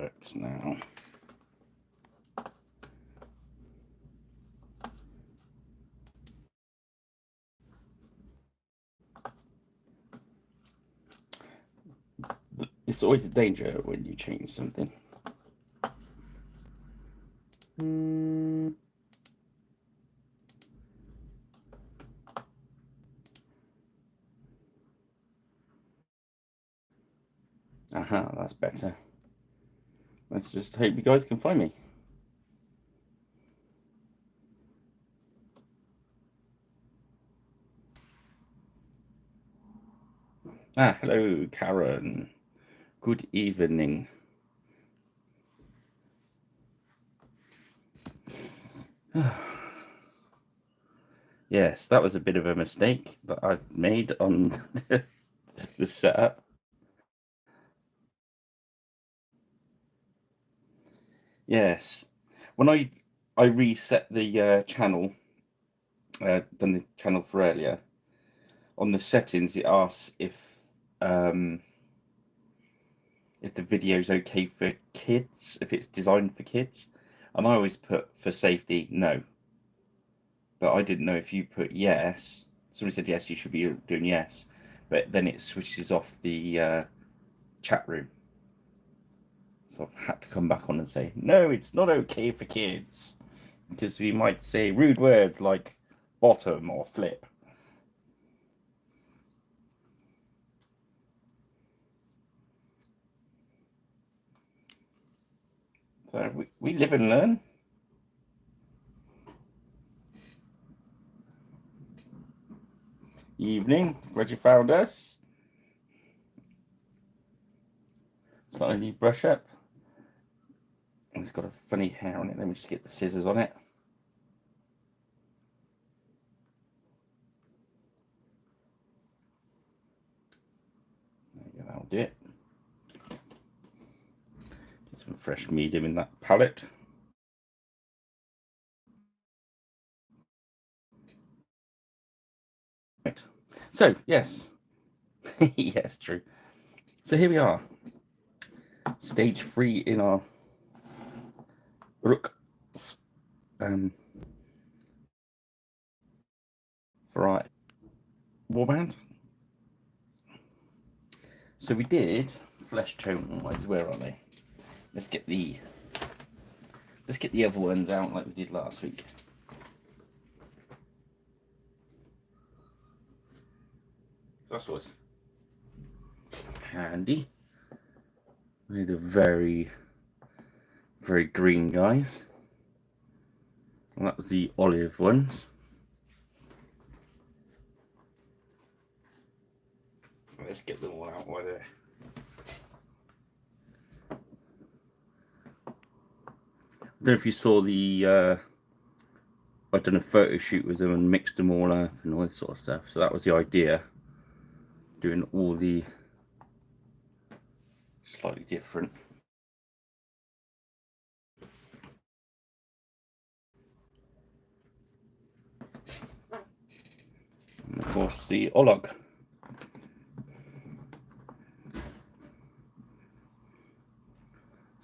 works now. It's always a danger when you change something. Aha, that's better. Let's just hope you guys can find me. Ah, hello, Karen. Good evening. Yes, that was a bit of a mistake that I made on the setup. Yes, when I reset the channel, done the channel for earlier, on the settings it asks if the video's okay for kids, if it's designed for kids, and I always put for safety no. But I didn't know if you put yes. Somebody said yes, you should be doing yes, but then it switches off the chat room. So I've had to come back on and say, no, it's not okay for kids. Because we might say rude words like bottom or flip. So we live and learn. Evening, glad you found us. Starting a new brush up. It's got a funny hair on it. Let me just get the scissors on it. There you go, that'll do it. Get some fresh medium in that palette. Right. So, yes. Yes, true. So here we are. Stage 3 in our uruk variety warband. So we did flesh tone ones. Where are they? Let's get the other ones out like we did last week. That's what's handy. They're the very, very green guys. And that was the olive ones. Let's get them all out while they're. I don't know if you saw the. I'd done a photo shoot with them and mixed them all up and all this sort of stuff. So that was the idea. Doing all the slightly different. And of course the olog.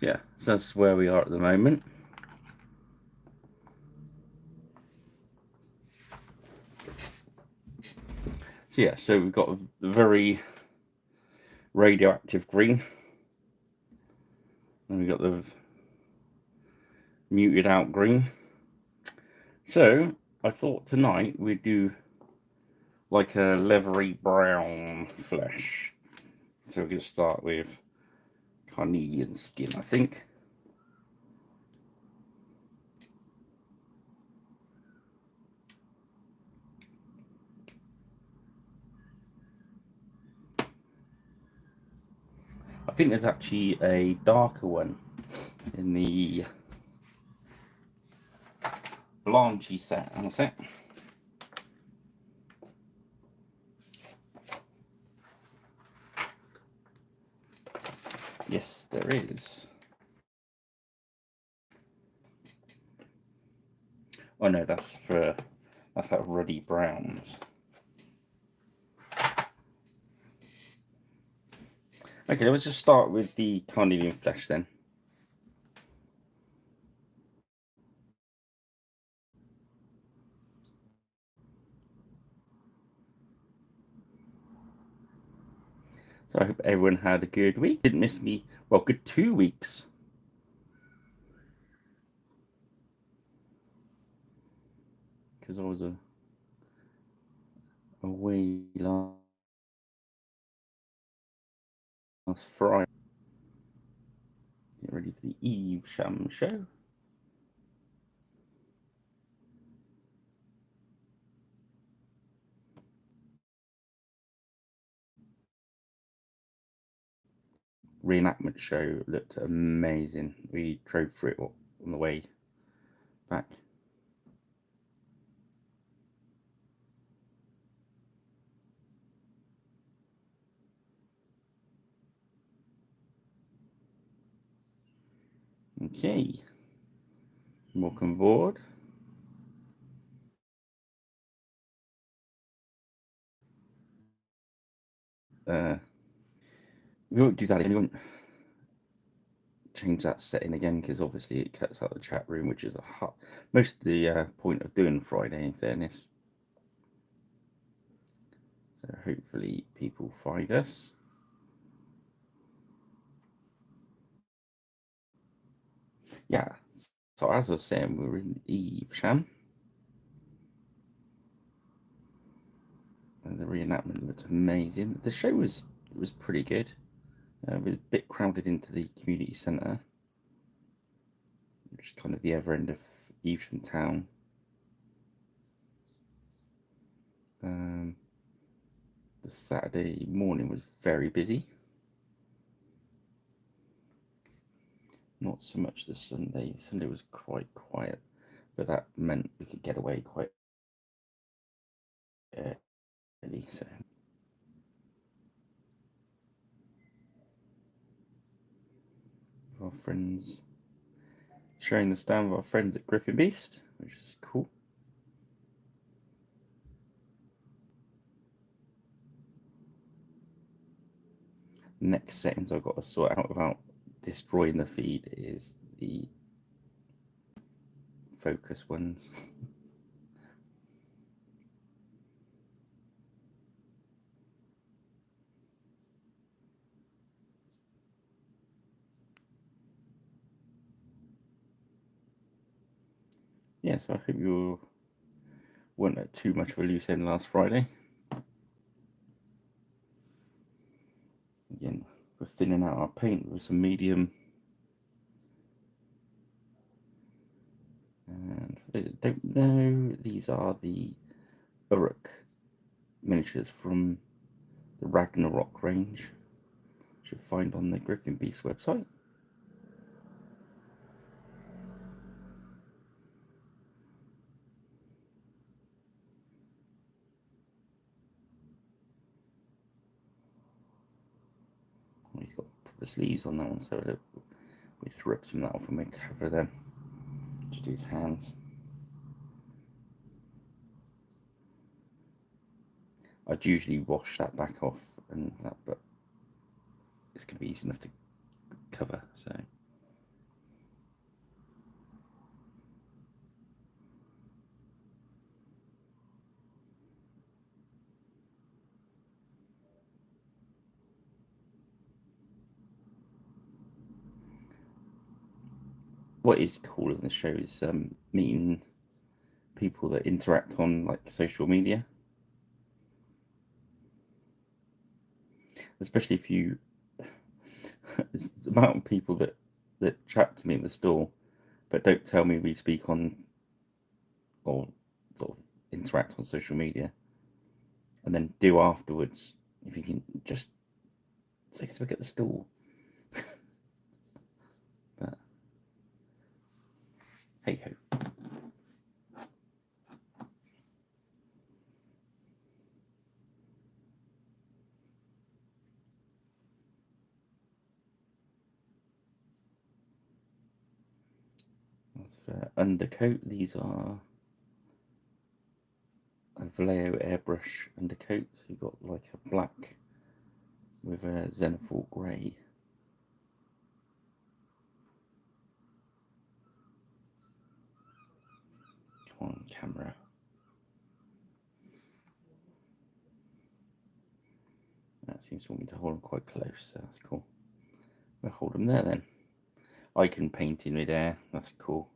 Yeah, so that's where we are at the moment. So yeah, so we've got a very radioactive green. And we've got the muted out green. So I thought tonight we'd do like a leathery brown flesh. So we're going to start with carnelian skin, I think. I think there's actually a darker one in the Blanchy set, isn't it? Yes, there is. Oh no, that's that ruddy browns. Okay, let's just start with the carnelian flesh then. So I hope everyone had a good week. Didn't miss me. Well, good 2 weeks. Because I was away last Friday. Get ready for the Evesham show. Reenactment show looked amazing. We drove through it on the way back. Okay, welcome aboard. We won't do that again. We won't change that setting again because obviously it cuts out the chat room, which is most of the point of doing Friday, in fairness. So hopefully people find us. Yeah. So as I was saying, we were in Evesham. And the reenactment looked amazing. The show was pretty good. It was a bit crowded into the community centre, which is kind of the other end of Evesham town. The Saturday morning was very busy. Not so much the Sunday. Sunday was quite quiet, but that meant we could get away quite early. So our friends, sharing the stand with our friends at Griffin Beast, which is cool. Next settings I've got to sort out without destroying the feed is the focus ones. Yeah, so I hope you weren't at too much of a loose end last Friday. Again, we're thinning out our paint with some medium. And for those that don't know, these are the uruk miniatures from the Ragnarok range, which you'll find on the Griffin Beast website. He's got proper sleeves on that one, so we just ripped some of that off and we cover them. Just do his hands. I'd usually wash that back off and that, but it's going to be easy enough to cover. So what is cool in the show is meeting people that interact on like social media, especially if you the amount of people that chat to me in the store but don't tell me we speak on or sort of interact on social media and then do afterwards. If you can just take a look at the store. But hey ho. That's for undercoat. These are a Vallejo airbrush undercoat. So you've got like a black with a Xenophort grey. Come on, camera. that seems to want me to hold them quite close, so that's cool. We'll hold them there then. I can paint in midair, that's cool.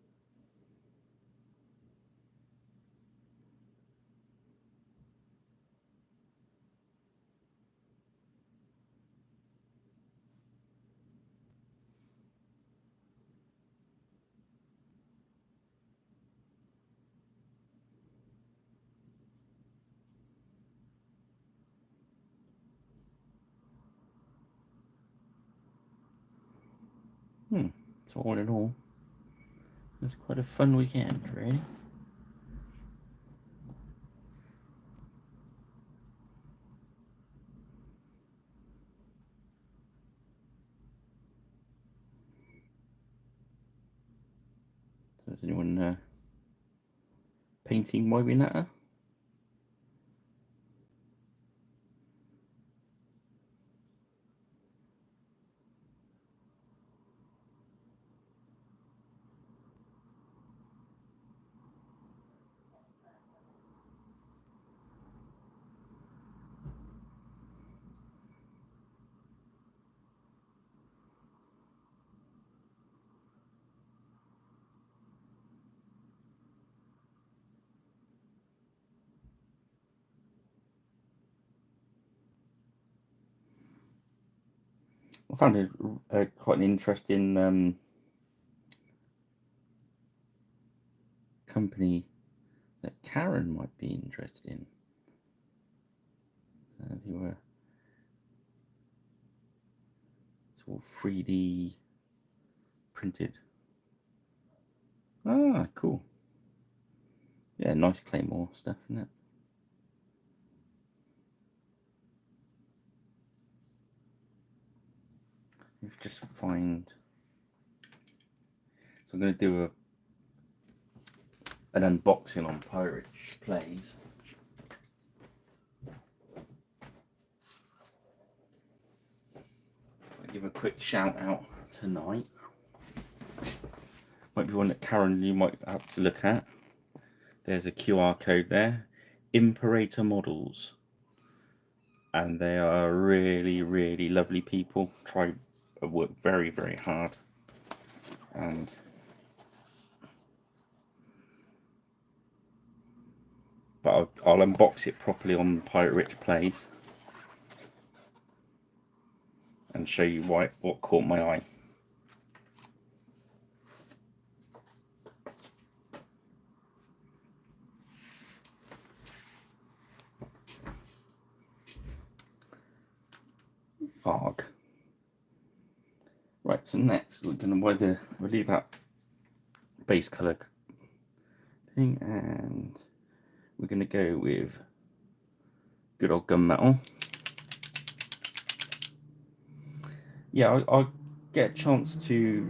So all in all, it was quite a fun weekend, really. So is anyone painting Wybinata? I found it quite an interesting company that Karen might be interested in. They were, it's all 3D printed. Ah, cool. Yeah, nice Claymore stuff, isn't it? Let's just find. So I'm going to do an unboxing on Pirate Plays. I'll give a quick shout out tonight. Might be one that Karen you might have to look at. There's a QR code there. Imperator Models. And they are really, really lovely people. Work very, very hard. And but I'll unbox it properly on Pirate Rich Plays and show you what caught my eye. Arg. Right, so next we're going to we'll leave that base colour thing and we're going to go with good old gunmetal. Yeah, I'll get a chance to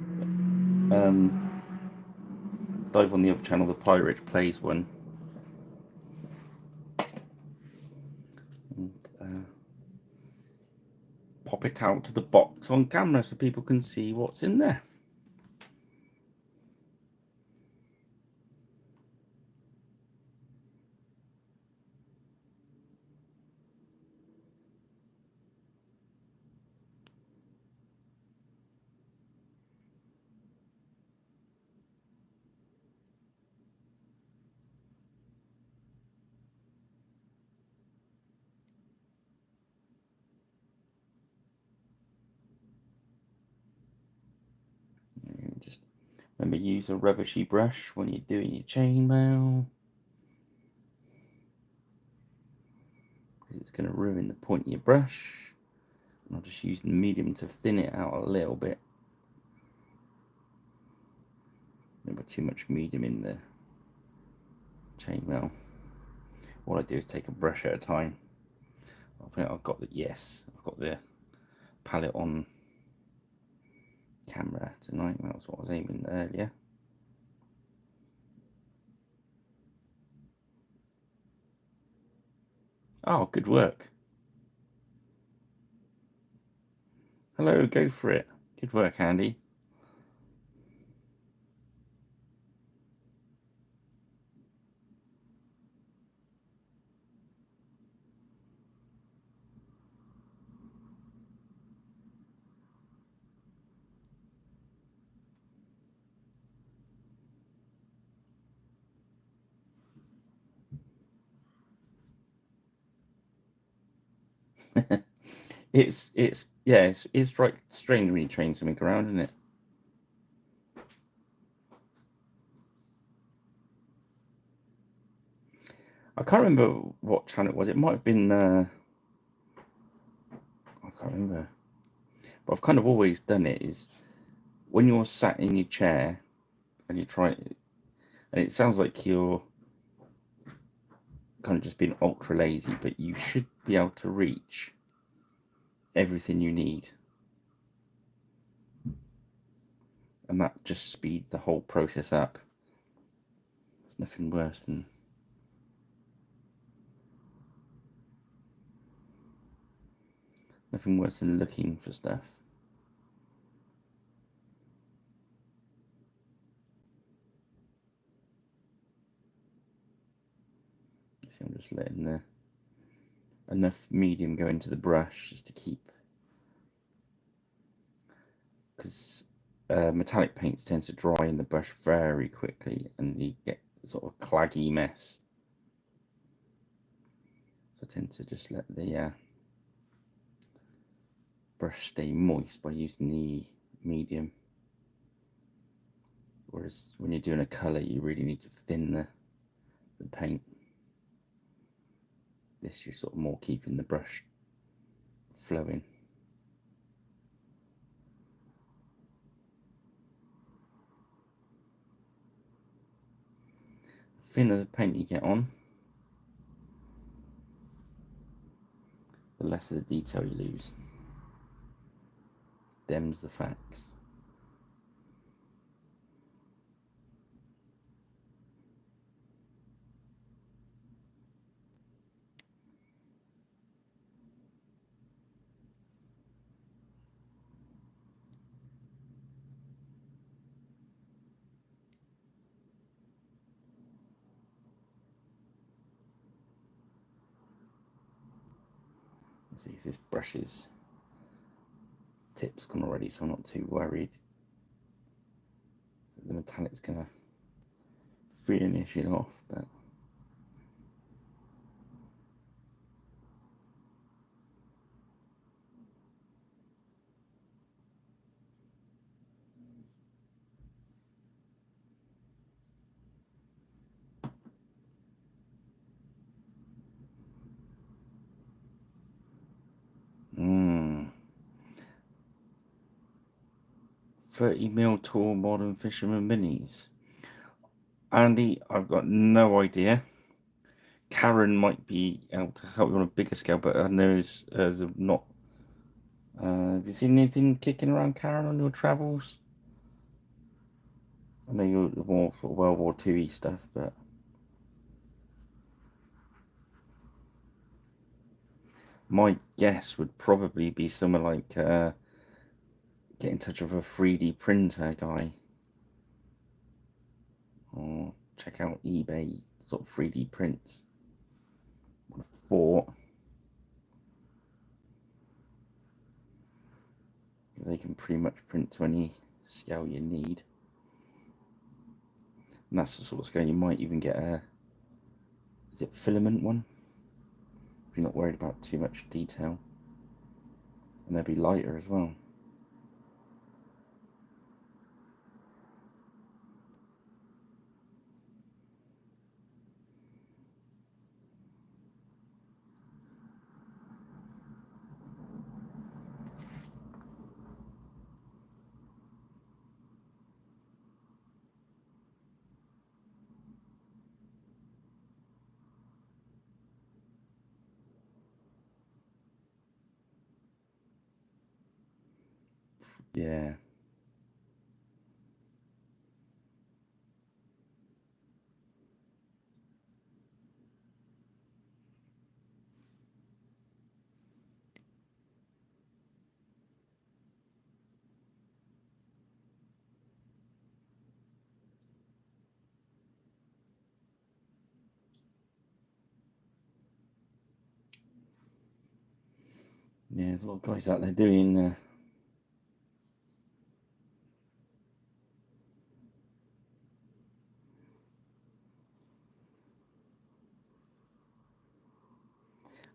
dive on the other channel, the Pirate Plays one. And pop it out to the box on camera so people can see what's in there. Just remember, use a rubbishy brush when you're doing your chainmail, because it's going to ruin the point of your brush. And I'll just use the medium to thin it out a little bit. Never too much medium in the chainmail. All I do is take a brush at a time. I think I've got the palette on camera tonight. That was what I was aiming earlier. Oh, good work. Hello, go for it. Good work, Andy. it's like strange when you train something around, isn't it? I can't remember what channel it was. It might have been I can't remember. But I've kind of always done it is when you're sat in your chair and you try it, and it sounds like you're kind of just being ultra lazy, but you should be able to reach everything you need, and that just speeds the whole process up. There's nothing worse than looking for stuff. See, I'm just letting enough medium go into the brush just to keep, because metallic paints tends to dry in the brush very quickly and you get sort of a claggy mess. So I tend to just let the brush stay moist by using the medium. Whereas when you're doing a colour, you really need to thin the paint. This, you're sort of more keeping the brush flowing. The thinner the paint you get on, the less of the detail you lose. Them's the facts. See, this brush's tip's gone already, so I'm not too worried that the metallic's gonna finish it off, but mm. 30mm tall modern fisherman minis. Andy, I've got no idea. Karen might be able to help you on a bigger scale, but I know as of not. Have you seen anything kicking around, Karen, on your travels? I know you're more for World War II stuff, but my guess would probably be somewhere like get in touch with a 3D printer guy, or check out eBay sort of 3D prints. For they can pretty much print to any scale you need, and that's the sort of scale you might even get a, is it filament one? If you're not worried about too much detail, and they'll be lighter as well. Yeah. Yeah, there's a lot of guys out there doing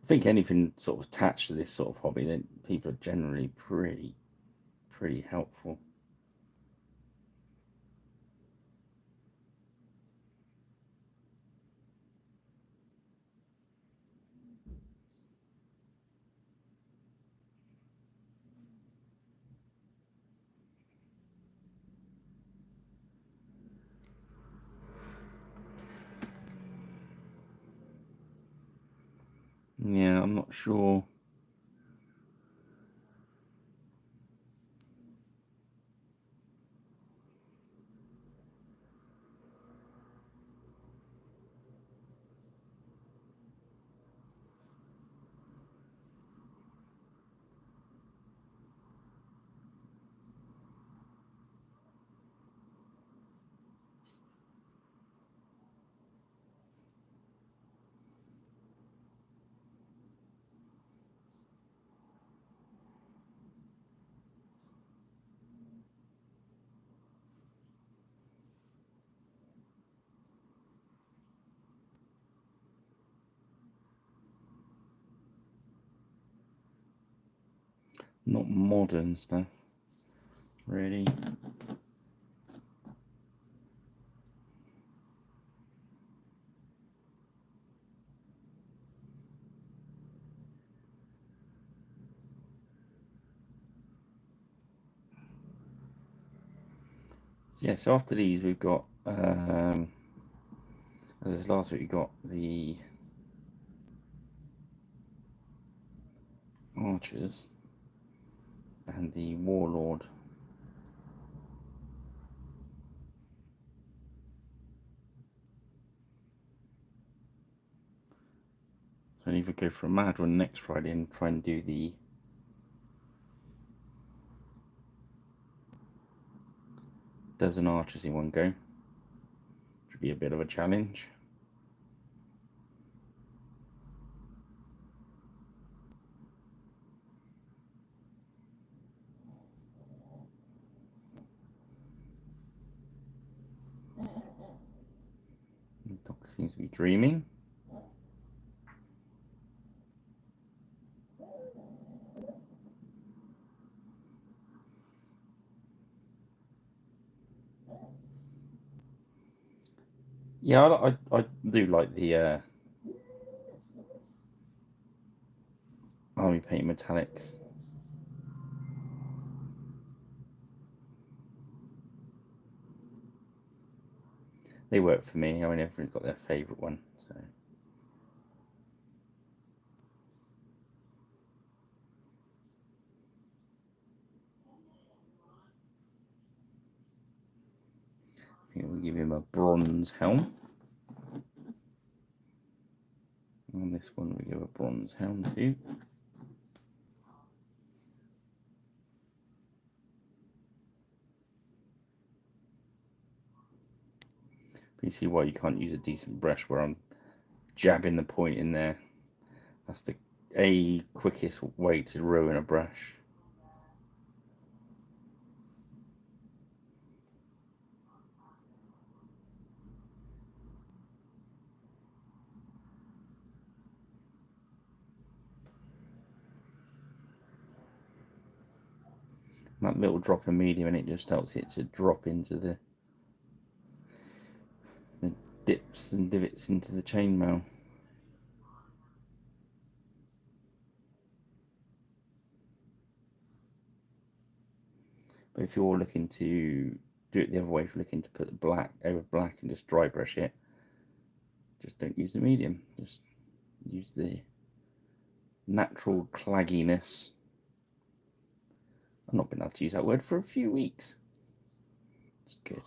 I think anything sort of attached to this sort of hobby, then people are generally pretty helpful. Yeah, I'm not sure. Not modern stuff, really. So yeah, so after these we've got, as this last week, we got the archers and the warlord. So I either go for a mad one next Friday and try and do the dozen archers in one go. Should be a bit of a challenge. The dog seems to be dreaming. Yeah, I do like the army paint metallics. They work for me. I mean, everyone's got their favourite one, so. I think we'll give him a bronze helm. And this one we give a bronze helm too. But you see why you can't use a decent brush where I'm jabbing the point in there. That's the quickest way to ruin a brush. That little drop of medium and it just helps it to drop into the dips and divots into the chainmail. But if you're looking to do it the other way, if you're looking to put the black over black and just dry brush it, just don't use the medium. Just use the natural clagginess. I've not been able to use that word for a few weeks. It's good.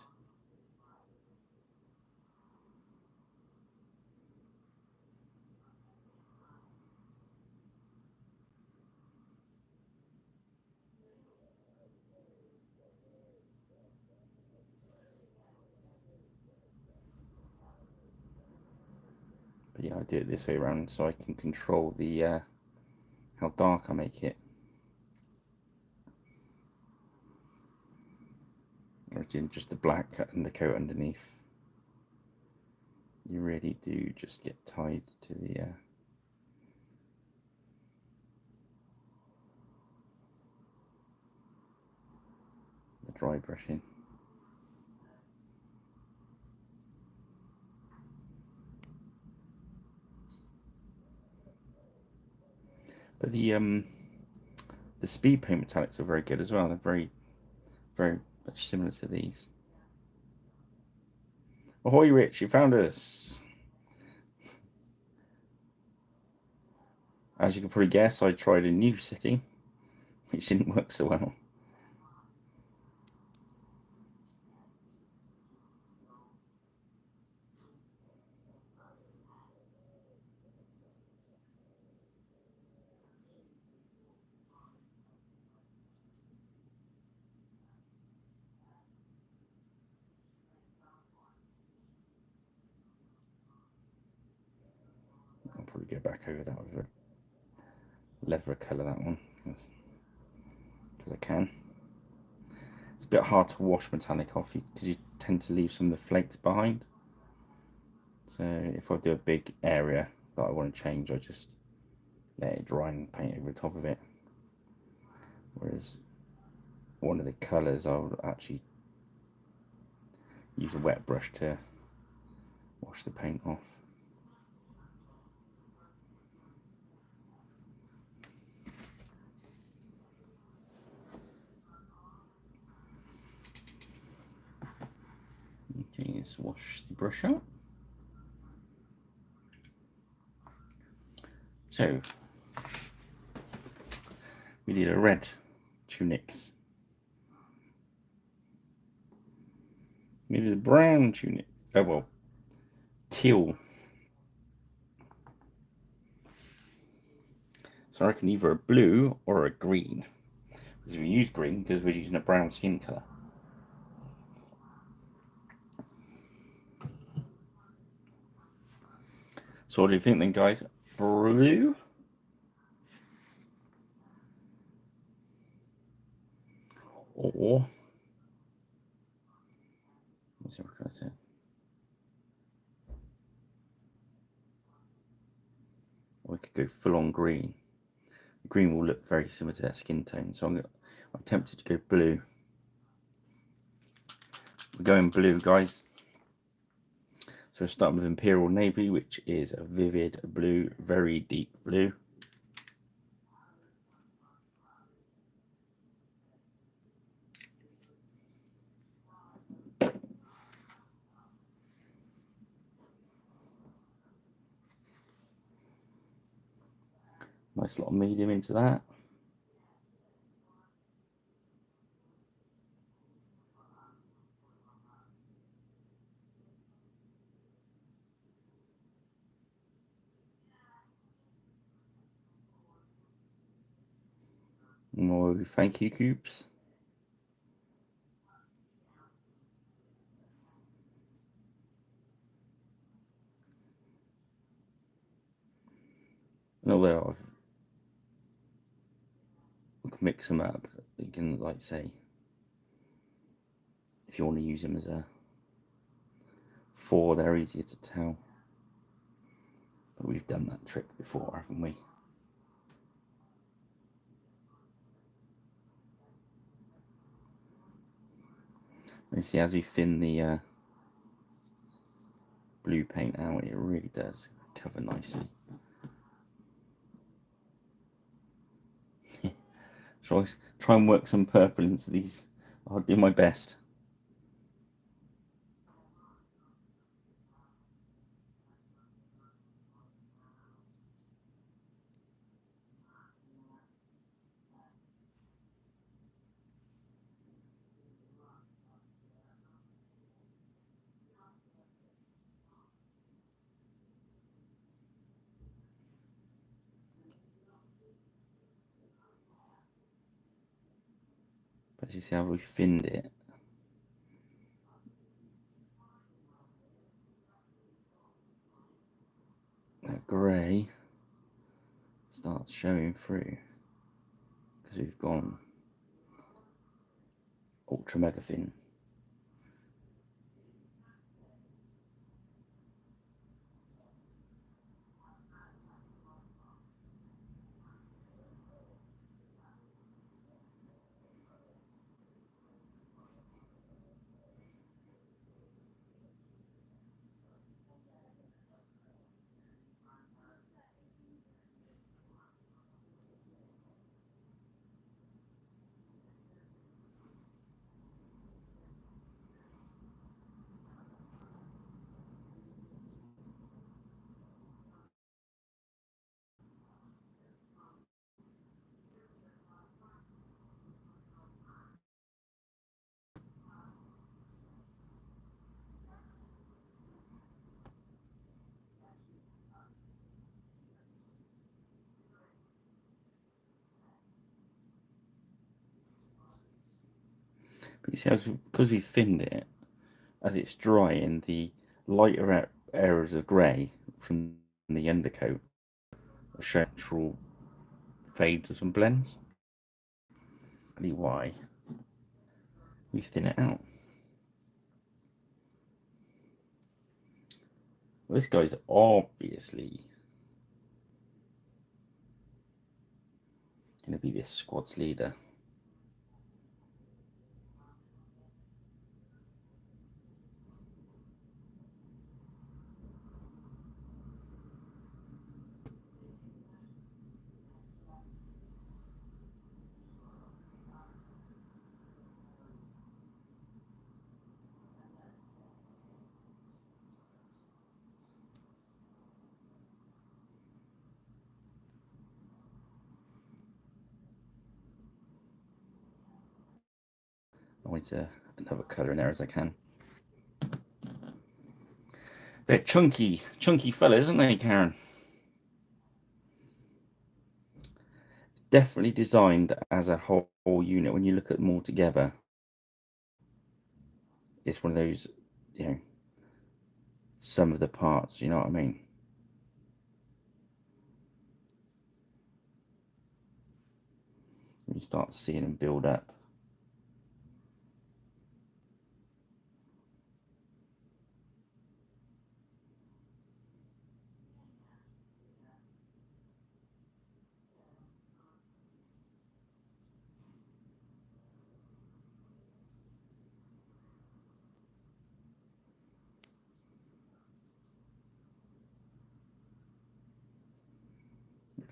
But yeah, I do it this way around so I can control the how dark I make it. Or doing just the black undercoat underneath. You really do just get tied to the dry brushing. But the speed paint metallics are very good as well. They're very, very much similar to these. Ahoy, Rich! You found us. As you can probably guess, I tried a new city, which didn't work so well. I'll probably go back over that with a leather colour, that one, because I can. It's a bit hard to wash metallic off because you tend to leave some of the flakes behind. So if I do a big area that I want to change, I just let it dry and paint over the top of it. Whereas one of the colours, I would actually use a wet brush to wash the paint off. Okay, let's wash the brush out. So we need a red tunics. We need a brown tunic. Oh well, teal. So I reckon either a blue or a green. Because we use green because we're using a brown skin colour. So what do you think then, guys? Blue? Or what's it going to say? Or we could go full on green. Green will look very similar to that skin tone, so I'm tempted to go blue. We're going blue, guys. So we're starting with Imperial Navy, which is a vivid blue, very deep blue. Nice lot of medium into that. More thank you, Coops. And although I've mix them up, you can, like, say, if you want to use them as a 4, they're easier to tell. But we've done that trick before, haven't we? You see, as we thin the blue paint out, it really does cover nicely. Try and work some purple into these. I'll do my best. But you see how we thinned it? That grey starts showing through because we've gone ultra mega thin. But you see, because we thinned it, as it's drying, the lighter areas of grey from the undercoat are showing natural fades and blends. Why we thin it out. Well, this guy's obviously going to be this squad's leader. I want another colour in there as I can. They're chunky fellas, aren't they, Karen? Definitely designed as a whole unit. When you look at them all together, it's one of those, you know, some of the parts. You know what I mean? When you start seeing them build up.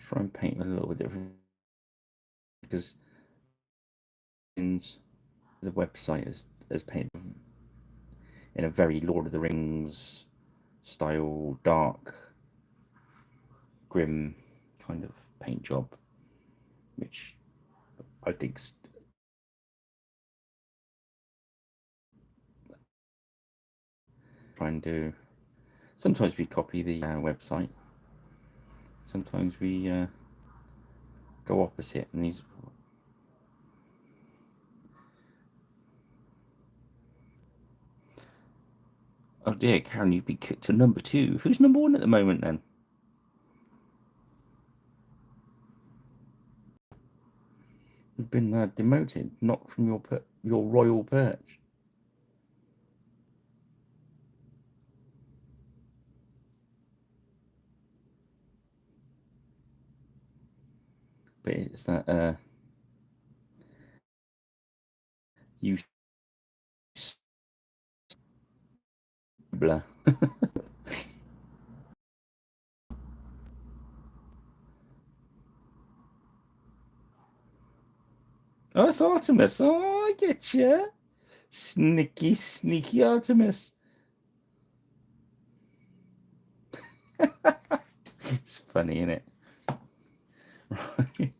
Try and paint a little bit different because the website has painted in a very Lord of the Rings style, dark, grim kind of paint job, which I think's try and do. Sometimes we copy the website. Sometimes we go opposite, and these. Oh dear, Karen, you've been kicked to number 2. Who's number 1 at the moment then? You've been demoted, not from your royal perch. But it's that you blah. Oh, it's Artemis. Oh, I get you. Sneaky Artemis. It's funny, isn't it? Right.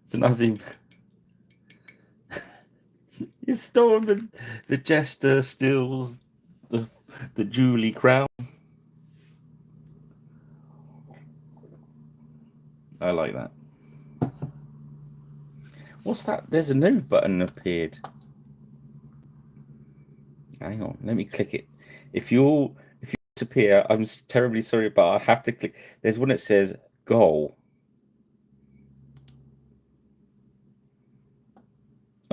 It's another thing. You stole the jester steals the Julie crown. I like that. What's that? There's a no button appeared. Hang on, let me click it. If you appear, I'm terribly sorry, but I have to click. There's one that says goal.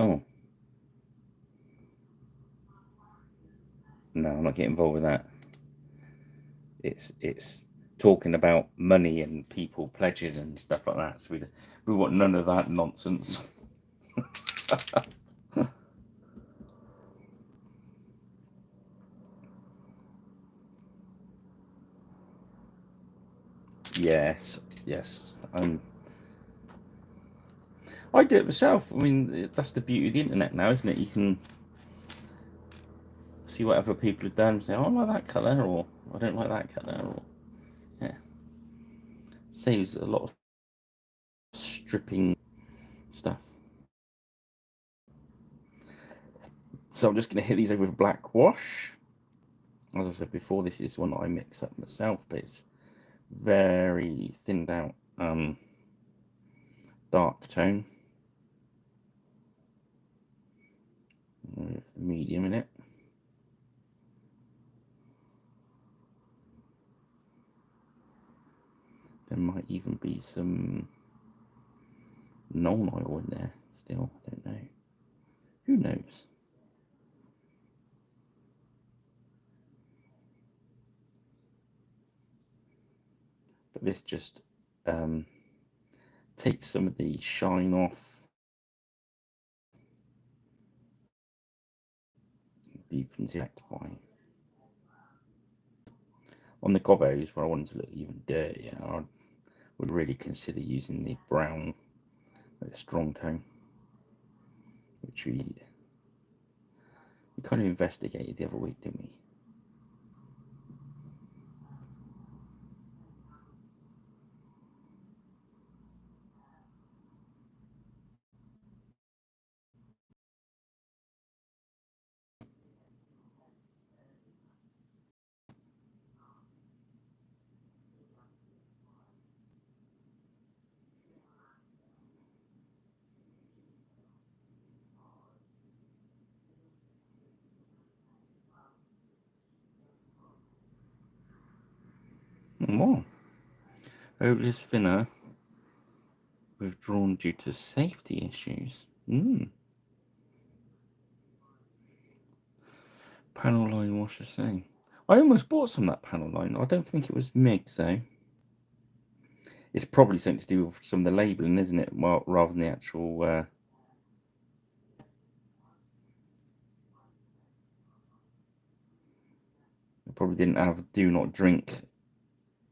Oh no, I'm not getting involved with that. It's talking about money and people pledging and stuff like that. So we want none of that nonsense. Yes. I do it myself. I mean, that's the beauty of the internet now, isn't it? You can see what other people have done and say, oh, I like that colour, or I don't like that colour, or yeah. Saves a lot of stripping stuff. So I'm just going to hit these over with black wash. As I said before, this is one that I mix up myself, but it's very thinned out dark tone. medium in it. There might even be some non-oil in there still. I don't know. Who knows? But this just takes some of the shine off. Deepens the effect by. On the gobos, where I wanted to look even dirtier, I would really consider using the brown, like strong tone, which we kind of investigated the other week, didn't we? More. Oatless thinner withdrawn due to safety issues. Panel line washer saying. I almost bought some of that panel line. I don't think it was MIGs though. It's probably something to do with some of the labelling, isn't it? Well, rather than the actual. It probably didn't have "do not drink"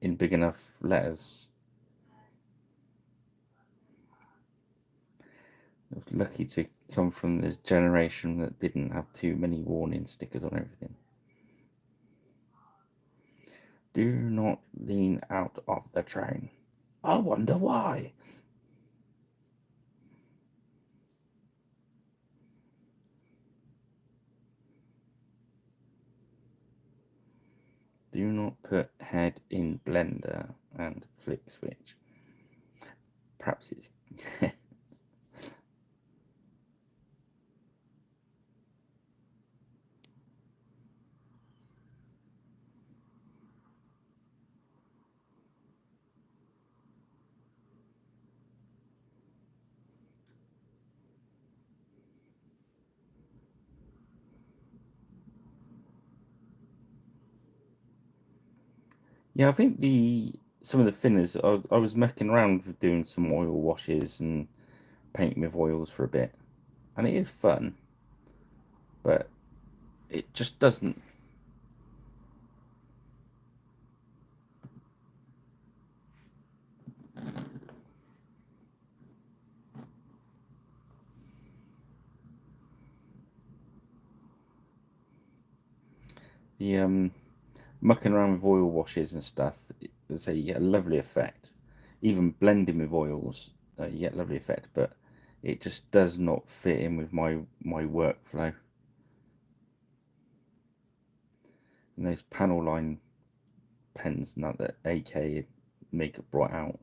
in big enough letters. I was lucky to come from this generation that didn't have too many warning stickers on everything. Do not lean out of the train. I wonder why. Do not put head in blender and flick switch. Perhaps it's. Yeah, I think some of the thinners. I was messing around with doing some oil washes and painting with oils for a bit, and it is fun, but it just doesn't. The mucking around with oil washes and stuff, say you get a lovely effect. Even blending with oils, you get a lovely effect, but it just does not fit in with my workflow. And those panel line pens, not that AK make it bright out.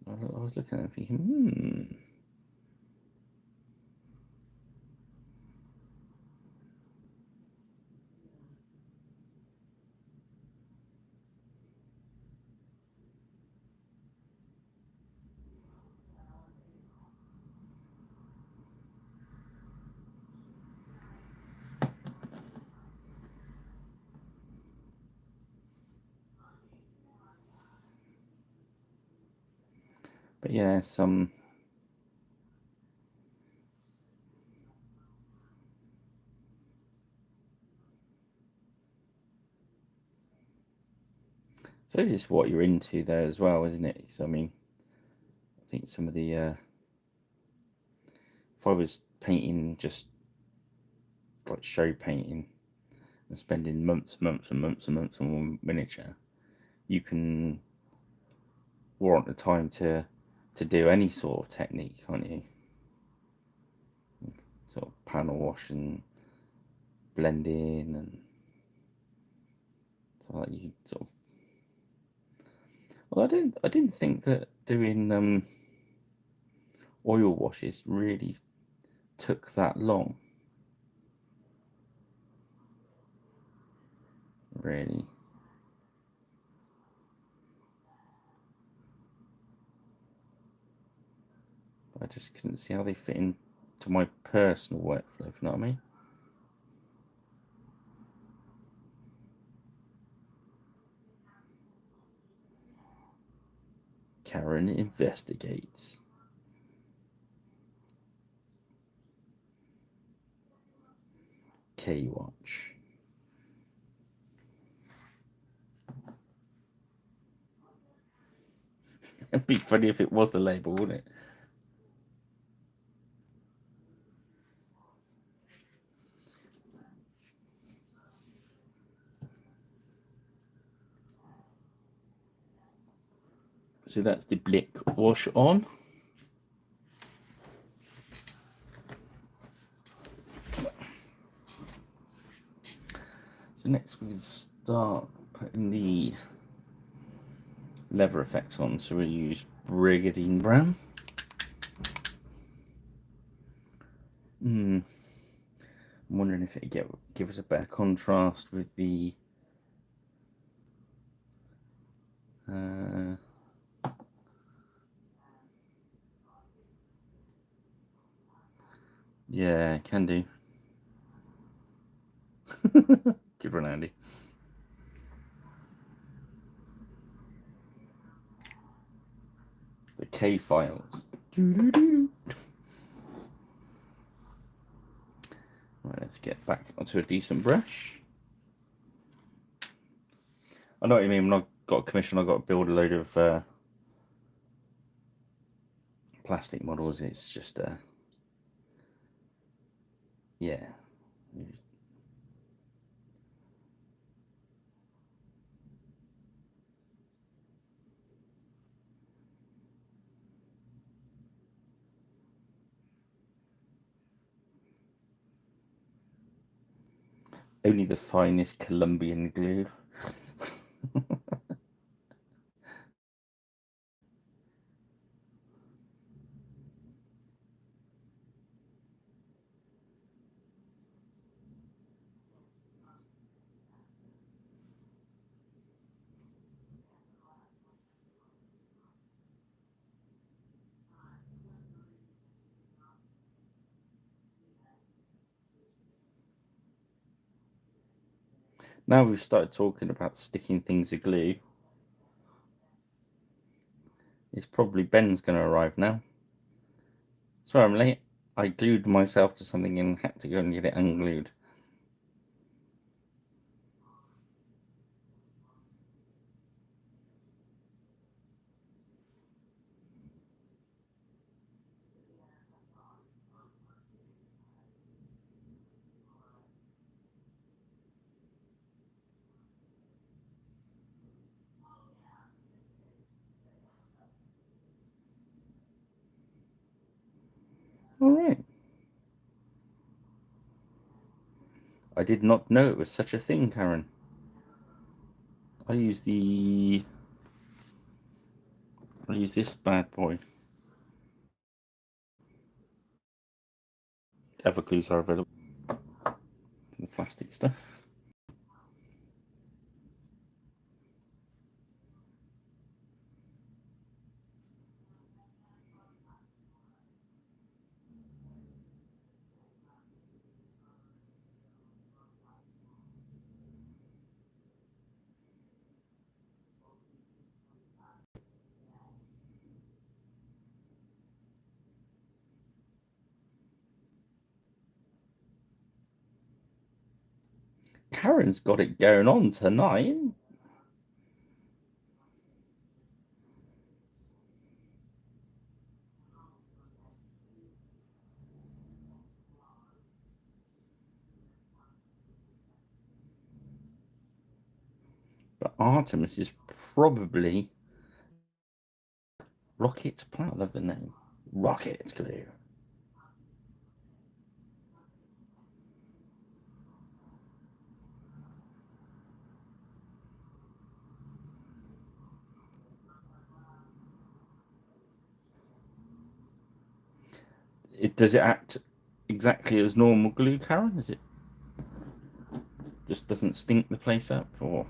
I was looking at them thinking, But yeah, some. So this is what you're into there as well, isn't it? So I mean, I think some of the if I was painting just like show painting and spending months on one miniature, you can warrant the time to do any sort of technique, can't you? Sort of panel wash and blend in, and so like you sort of. Well, I didn't think that doing oil washes really took that long. Really. I just couldn't see how they fit into my personal workflow, if you know what I mean. Karen investigates. K-Watch. It'd be funny if it was the label, wouldn't it? So that's the Blick wash on. So next we start putting the leather effects on. So we'll use Brigandine Brown. I'm wondering if it give us a better contrast with the yeah, can do. Good one, Andy. The K files. Right, let's get back onto a decent brush. I know what you mean. When I got a commission, I got to build a load of plastic models. It's just yeah. Only the finest Colombian glue. Now we've started talking about sticking things of glue. It's probably Ben's going to arrive now. Sorry I'm late. I glued myself to something and had to go and get it unglued. All right. I did not know it was such a thing, Karen. I use this bad boy. Other glues are available. The plastic stuff. Karen's got it going on tonight. But Artemis is probably Rocket Plant. I love the name. Rocket glue. Does it act exactly as normal glue, Karen? Is it just doesn't stink the place up, or?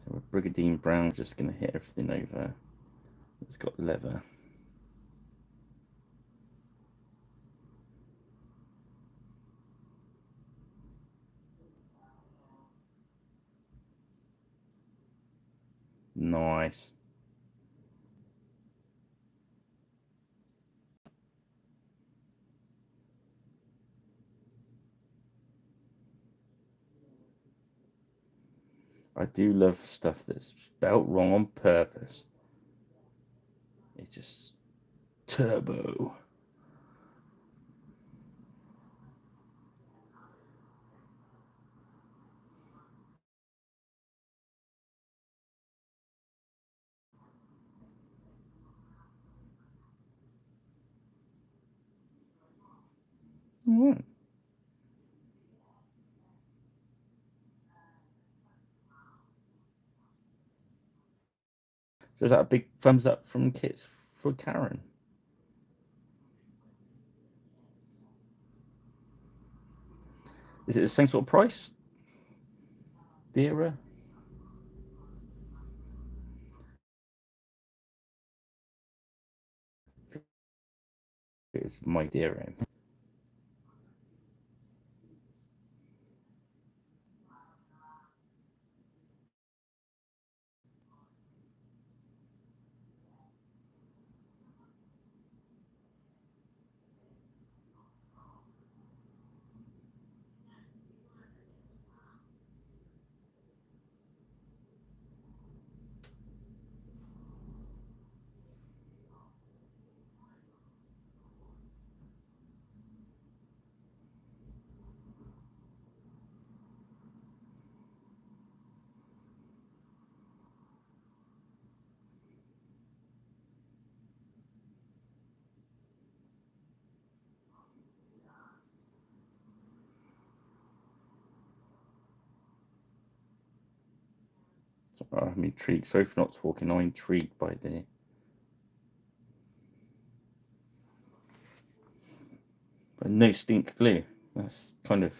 So Brigadine Brown just going to hit everything over. It's got leather. Nice. I do love stuff that's spelt wrong on purpose. It's just turbo. Mm. So is that a big thumbs up from Kits for Karen? Is it the same sort of price? Dearer? It's my dearer. I'm intrigued. Sorry for not talking. I'm intrigued by the. But no stink glue. That's kind of.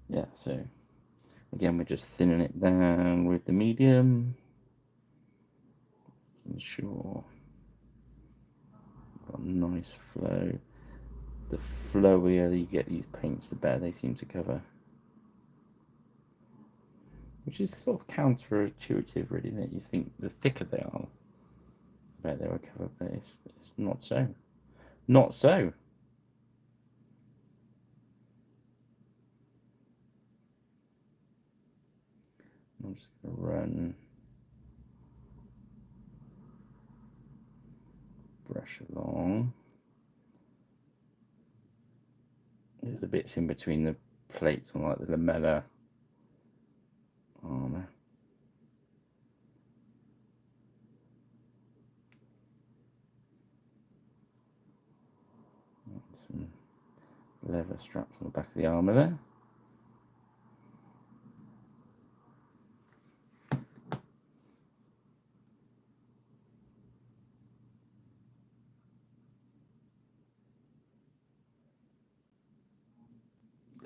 Yeah, so again, we're just thinning it down with the medium. Ensure got a nice flow. The flowier you get these paints, the better they seem to cover. Which is sort of counterintuitive, really, that you think the thicker they are, the better they will cover, but it's not so. Not so. I'm just going to run brush along. There's the bits in between the plates on like the lamella armor. Some leather straps on the back of the armor there.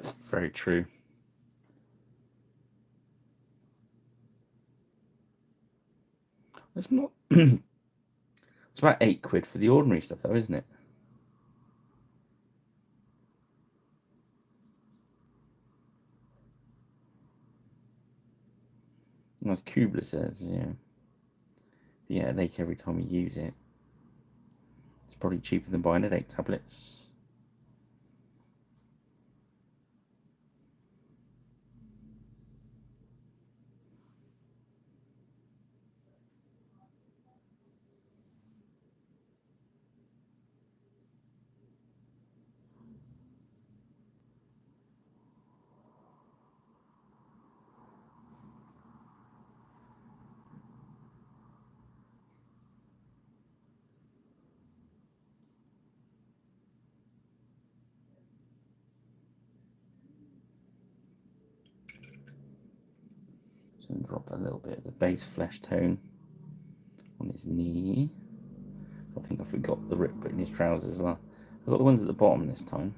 That's very true. It's not. It's about £8 for the ordinary stuff, though, isn't it? And as Kubler says, yeah. Yeah, an ache every time you use it. It's probably cheaper than buying headache tablets. So drop a little bit of the base flesh tone on his knee. I think I forgot the rip bit in his trousers as well. I've got the ones at the bottom this time.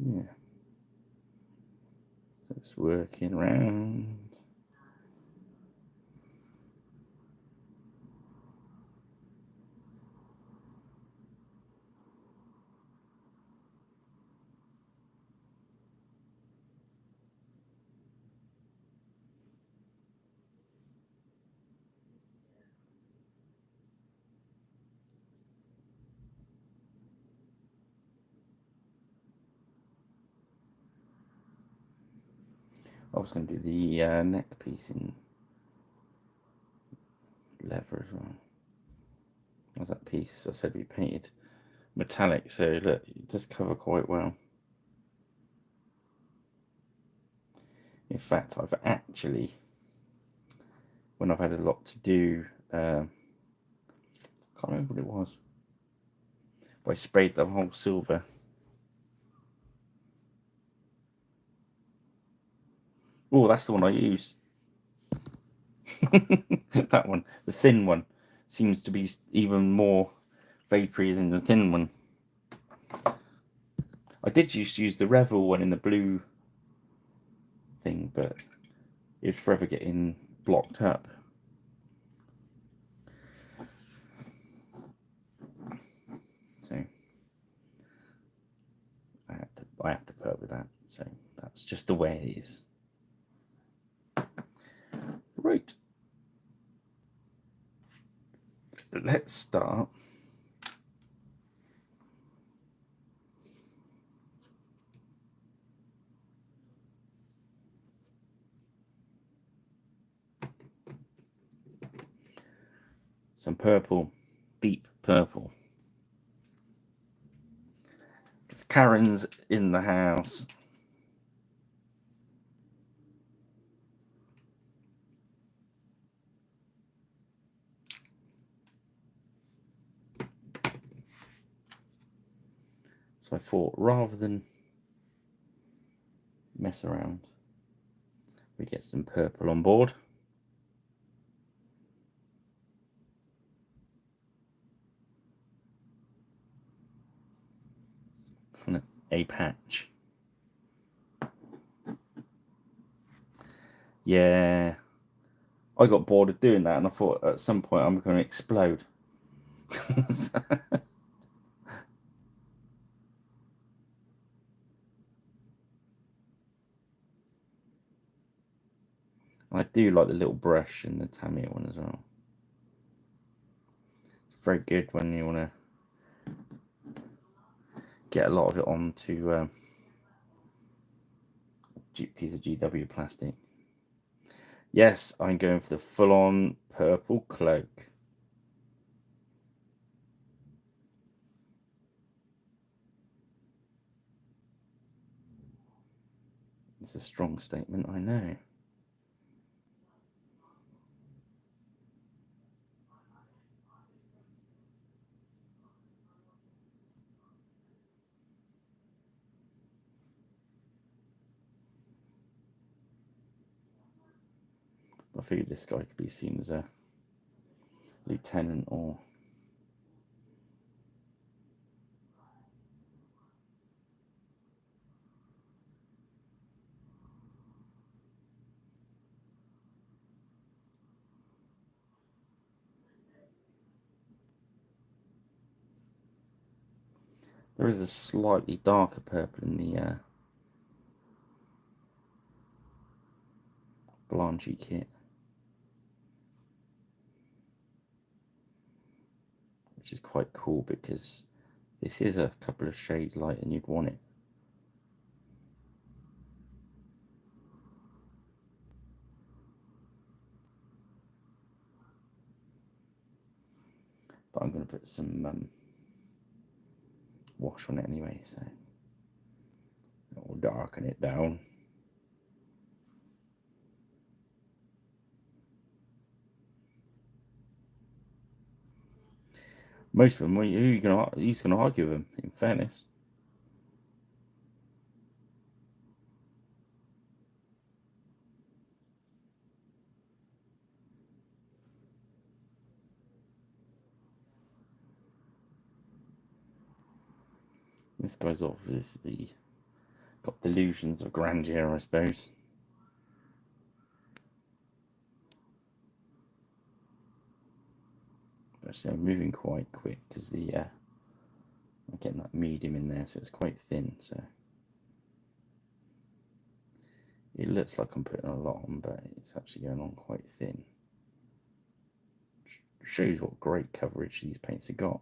Yeah. So it's working around. I was going to do the neck piece in leather as well. As that piece I said we painted metallic, so look, it does cover quite well. In fact, I've actually, when I've had a lot to do, I can't remember what it was, but I sprayed the whole silver. Oh, that's the one I used. That one, the thin one, seems to be even more vapory than the thin one. I did used to use the Revel one in the blue thing, but it was forever getting blocked up. So I have to put with that. So that's just the way it is. Right. Let's start. Some purple, deep purple. Because Karen's in the house. So I thought rather than mess around, we get some purple on board. And a patch. Yeah. I got bored of doing that and I thought at some point I'm going to explode. I do like the little brush and the Tamiya one as well. It's very good when you want to get a lot of it onto a piece of GW plastic. Yes, I'm going for the full-on purple cloak. It's a strong statement, I know. I figured this guy could be seen as a lieutenant or... There is a slightly darker purple in the Blanchy kit, which is quite cool because this is a couple of shades lighter than you'd want it. But I'm going to put some wash on it anyway, so it will darken it down. Most of them, who's going to argue with them, in fairness? This guy's obviously got delusions of grandeur, I suppose. Actually, I'm moving quite quick because I'm getting that medium in there, so it's quite thin. So it looks like I'm putting a lot on, but it's actually going on quite thin. Shows what great coverage these paints have got,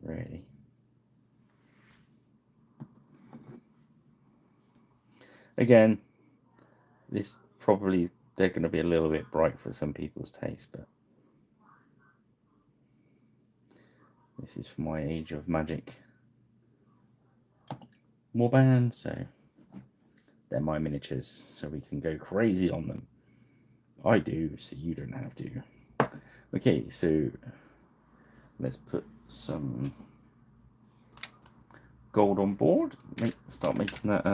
really. Again, this probably, they're going to be a little bit bright for some people's taste, but this is for my age of magic. More bands, so they're my miniatures, so we can go crazy on them. I do, so you don't have to. Okay, so let's put some gold on board. Start making that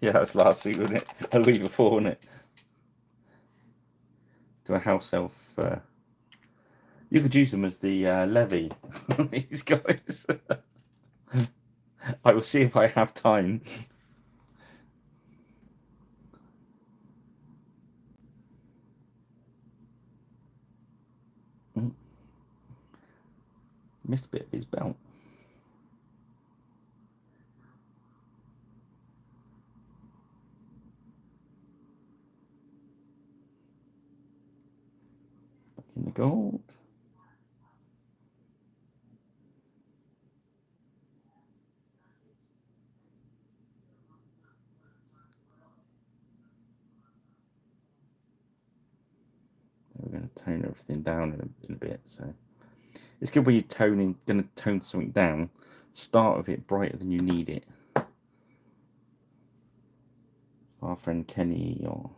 yeah, that was last week, wasn't it? A week before, wasn't it? To a house elf. You could use them as the levy. These guys. I will see if I have time. Missed a bit of his belt. Back in the gold. We're going to tone everything down in a bit. So it's good when you're going to tone something down. Start with it brighter than you need it. Our friend Kenny, or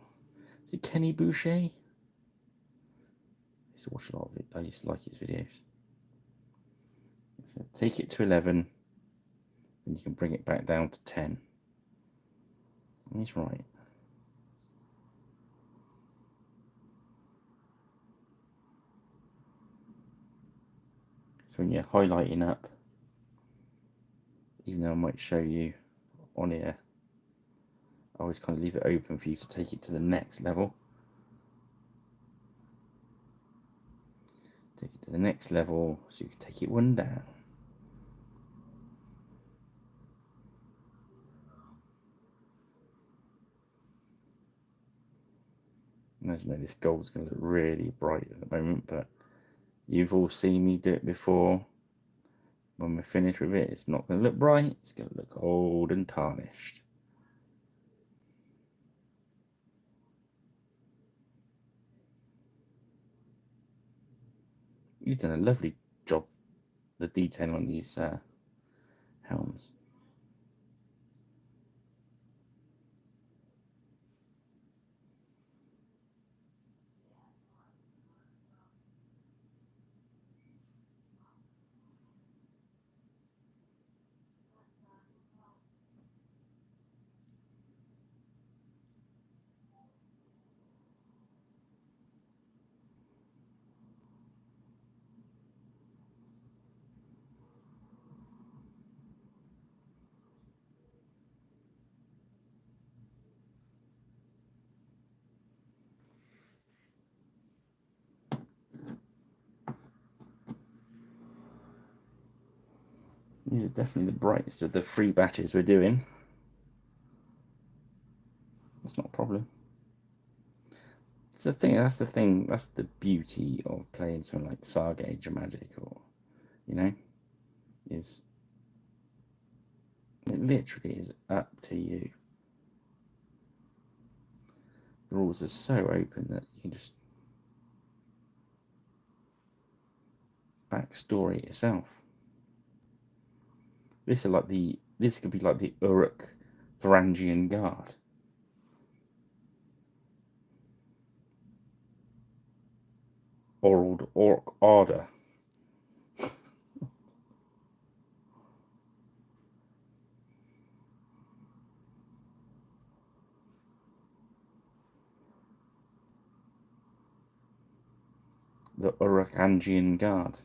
is it Kenny Boucher? I used to watch a lot of it. I used to like his videos. So take it to 11, and you can bring it back down to 10. And he's right. So when you're highlighting up, even though I might show you on here, I always kind of leave it open for you to take it to the next level. Take it to the next level so you can take it one down. As you know, this gold's going to look really bright at the moment, but you've all seen me do it before. When we're finished with it, it's not going to look bright, it's going to look old and tarnished. You've done a lovely job, the detail on these helms. These are definitely the brightest of the 3 batches we're doing. That's not a problem. It's the thing. That's the thing. That's the beauty of playing something like Saga Age of Magic, or is it literally is up to you. The rules are so open that you can just backstory it yourself. This could be like the Uruk Varangian Guard. Old Orc Order. The Urukangian Guard.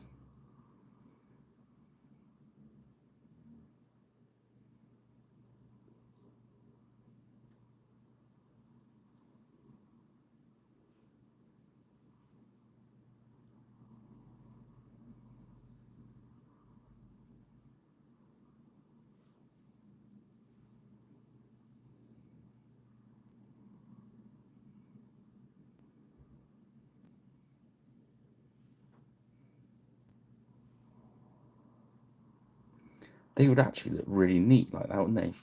They would actually look really neat like that, wouldn't they? Can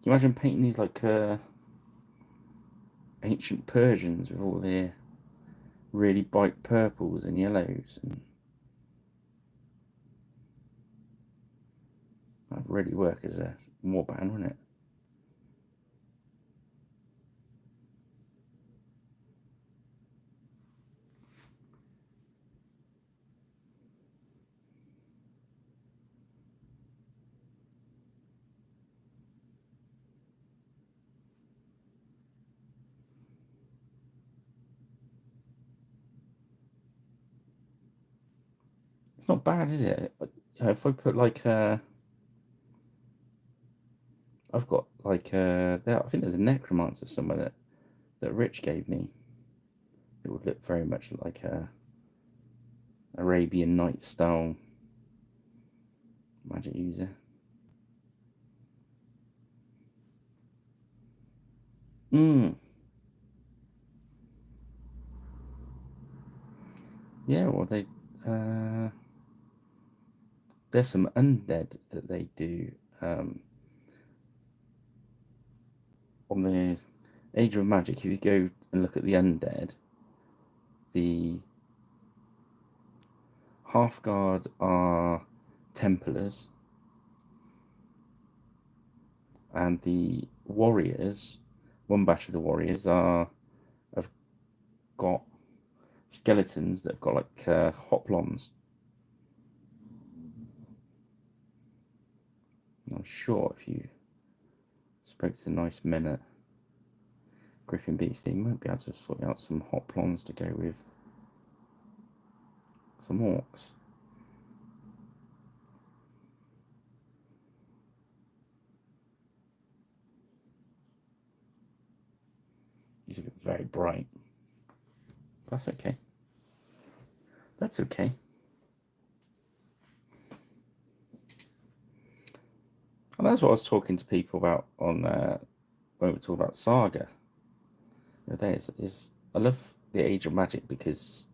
you imagine painting these like ancient Persians with all their really bright purples and yellows, and that'd really work as a warband, wouldn't it? It's not bad, is it? If I put like I've got like there, I think there's a necromancer somewhere that Rich gave me. It would look very much like a Arabian Night style magic user. Yeah, well there's some undead that they do on the Age of Magic. If you go and look at the undead, the Hearthguard are Templars, and the warriors, one batch of the warriors have got skeletons that have got like hoplons. I'm sure if you spoke to the nice men at Griffin Beach, they might be able to sort out some hoplons to go with some orcs. These look very bright. That's okay. That's okay. And that's what I was talking to people about on when we talk about Saga. The other day is I love the Age of Magic because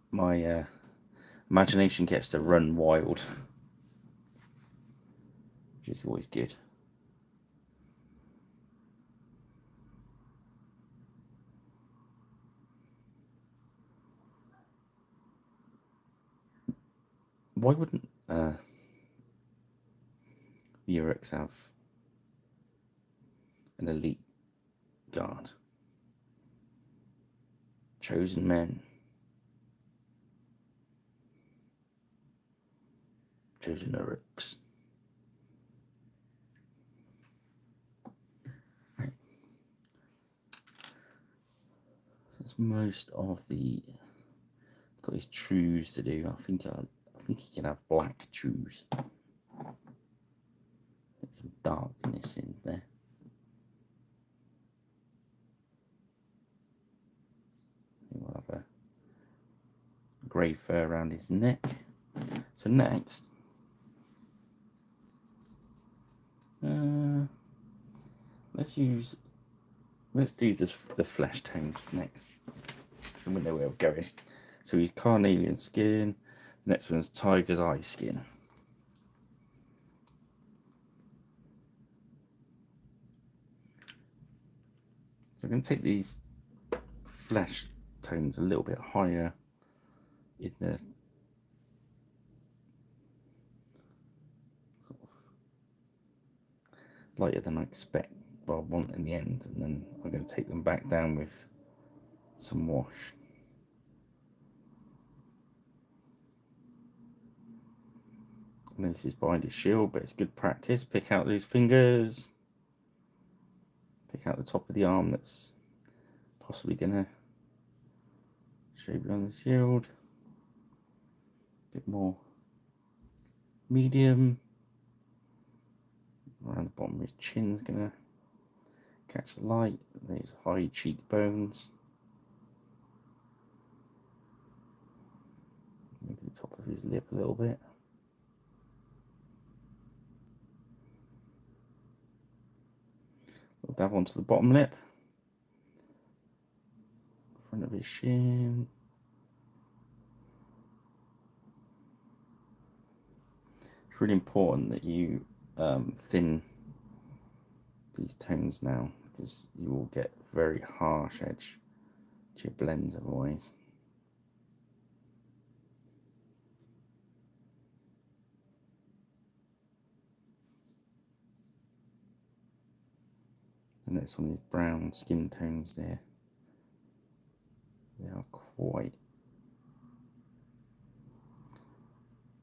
my imagination gets to run wild, which is always good. Why wouldn't the uruks have an elite guard? Chosen men. Chosen uruks. Right. So that's most of the. Got these trues to do. I think he can have black trues. Get some darkness in there. We'll have a grey fur around his neck. So next, let's do the flesh tones next. So we know where we're going. So he's carnelian skin. The next one's tiger's eye skin. So I'm going to take these flesh tones a little bit higher in the sort of lighter than I expect, well, I want in the end, and then I'm going to take them back down with some wash. And this is behind his shield, but it's good practice. Pick out those fingers. Pick out the top of the arm that's possibly going to show behind the shield. A bit more medium. Around the bottom of his chin's going to catch the light. There's high cheekbones. Maybe the top of his lip a little bit. We'll dab onto the bottom lip. Front of his shin. It's really important that you thin these tones now, because you will get very harsh edge to your blends otherwise. And notice on these brown skin tones there, they are quite,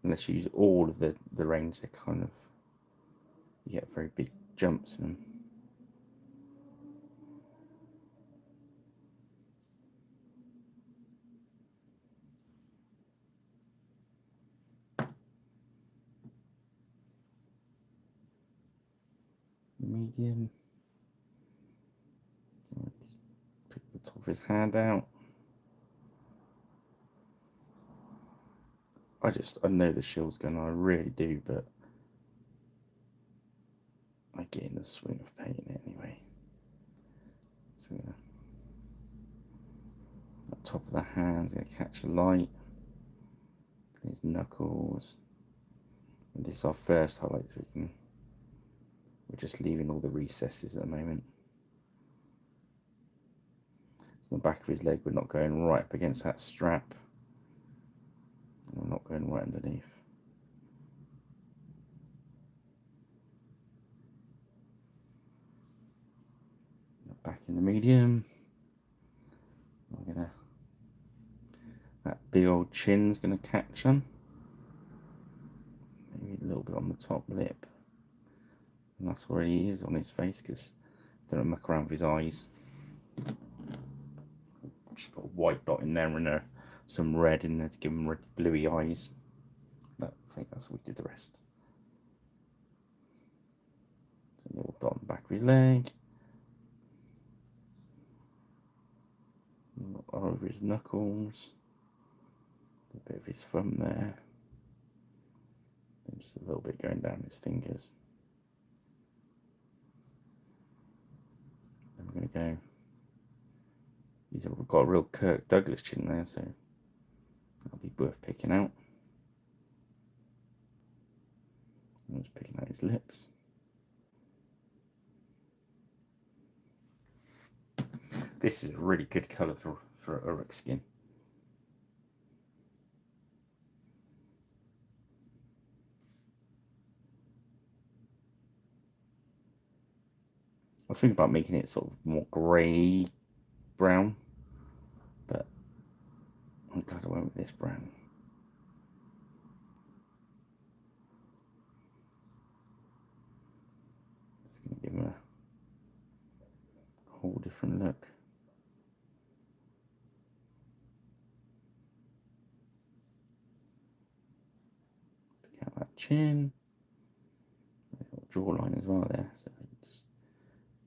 unless you use all of the range, they're kind of, you get very big jumps in them. Medium. Pick the top of his hand out. I know the shield's going on, I really do, but I get in the swing of painting it anyway. So we're gonna, the top of the hand's going to catch the light. His knuckles. And this is our first highlight, so we're just leaving all the recesses at the moment. So the back of his leg, we're not going right up against that strap. And we're not going right underneath. Back in the medium. That big old chin's gonna catch them. Maybe a little bit on the top lip. And that's where he is on his face, because don't muck around with his eyes. Just put a white dot in there and some red in there to give him red, bluey eyes. But I think that's what we did the rest. So a little dot on the back of his leg. Over his knuckles. A bit of his thumb there. And just a little bit going down his fingers. Then we're going to go He's got a real Kirk Douglas chin there, so that'll be worth picking out. I'm just picking out his lips. This is a really good colour for uruk skin. I was thinking about making it sort of more grey brown, but I'm glad I went with this brown. It's going to give him a whole different look. Pick out that chin. There's a jawline as well there, so just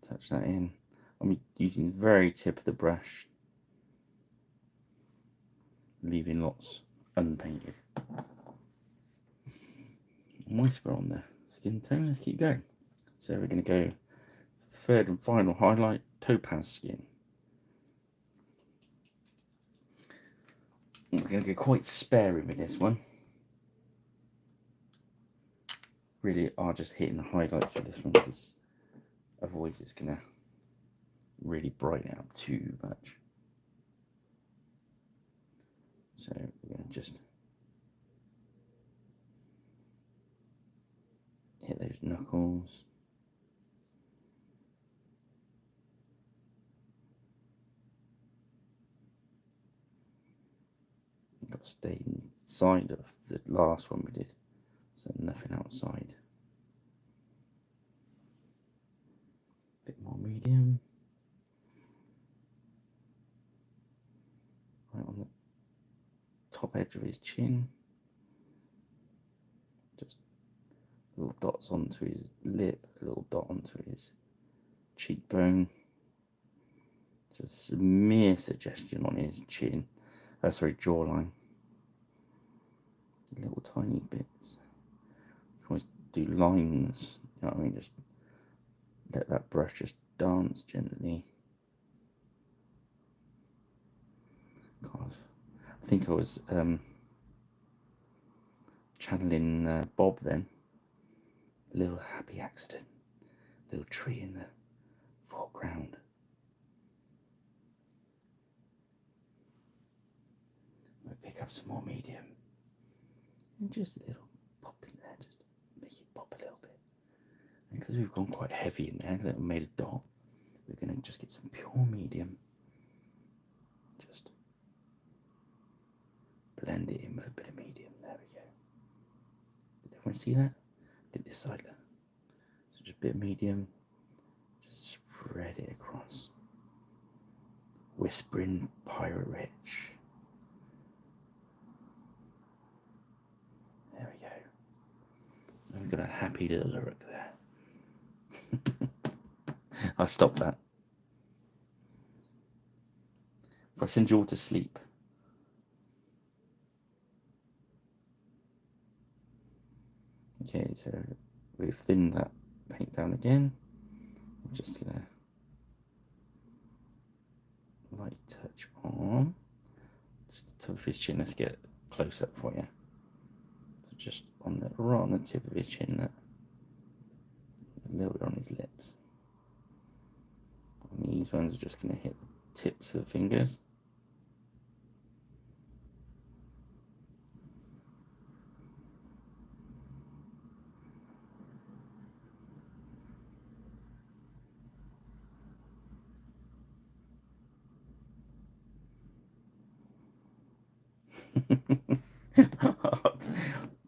touch that in. I'm using the very tip of the brush, leaving lots unpainted. Whisper on the skin tone. Let's keep going. So we're going to go third and final highlight, topaz skin. We're going to go quite sparing with this one. Really are just hitting the highlights with this one, because otherwise it's going to really brighten it up too much. So we're going to just hit those knuckles. Got to stay inside of the last one we did, so nothing outside. Bit more medium. Right on the top edge of his chin. Just little dots onto his lip, a little dot onto his cheekbone. Just a mere suggestion on his chin. Sorry, jawline. Little tiny bits. You can always do lines, you know what I mean? Just let that brush just dance gently. God, I think I was channeling Bob then. A little happy accident. Little tree in the foreground. I'll pick up some more medium. And just a little pop in there, just make it pop a little bit. And because we've gone quite heavy in there, made a dot, we're going to just get some pure medium. Just blend it in with a bit of medium. There we go. Did everyone see that? Did this side there. So just a bit of medium. Just spread it across. Whispering Pirate Rich. There we go. And we've got a happy little uruk there. I'll stop that. If I send you all to sleep. Okay, so we've thinned that paint down again. I'm just gonna light touch on just the top of his chin. Let's get close up for you. So just on the right on the tip of his chin, that a little bit on his lips. And these ones are just gonna hit the tips of the fingers.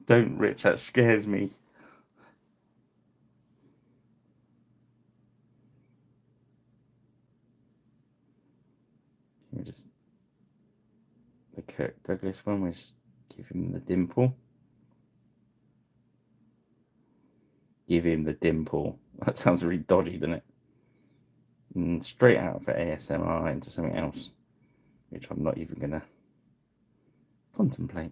Don't, Rich, that scares me. Just the Kirk Douglas one, we just give him the dimple. Give him the dimple. That sounds really dodgy, doesn't it? And straight out of ASMR into something else, which I'm not even gonna contemplate.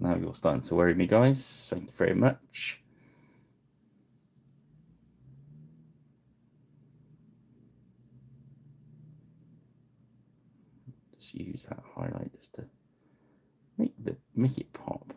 Now you're starting to worry me, guys. Thank you very much. Just use that highlight just to make it pop.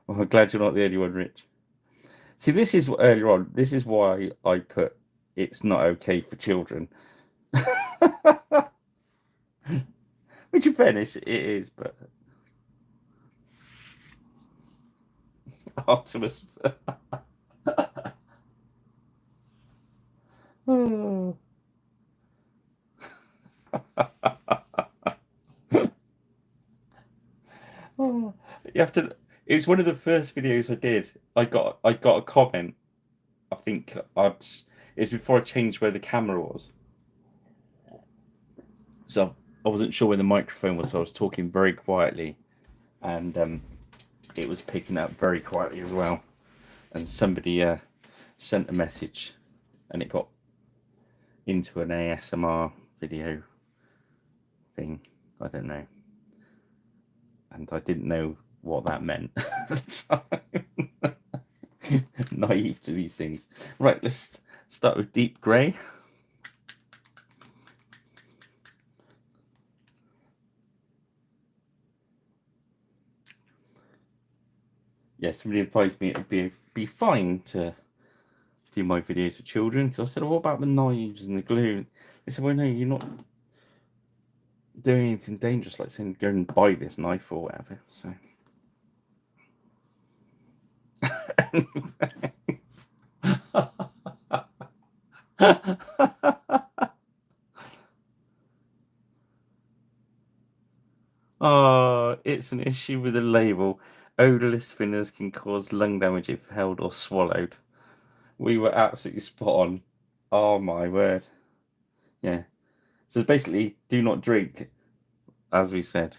Well, I'm glad you're not the only one, Rich. See, this is earlier on. This is why I put it's not okay for children. Which, in fairness, it is, but Artemis. Oh. Oh, you have to. It was one of the first videos I did. I got a comment. I think it's before I changed where the camera was. So I wasn't sure where the microphone was, so I was talking very quietly, and it was picking up very quietly as well. And somebody sent a message, and it got into an ASMR video thing. I don't know, and I didn't know what that meant at the time. Naive to these things. Right, let's start with deep grey. Yeah, somebody advised me it would be fine to do my videos for children, because I said, what about the knives and the glue? They said, well, no, you're not doing anything dangerous, like saying go and buy this knife or whatever. So oh, it's an issue with the label. Odorless thinners can cause lung damage if held or swallowed. We were absolutely spot on. Oh my word. Yeah. So basically, do not drink, as we said.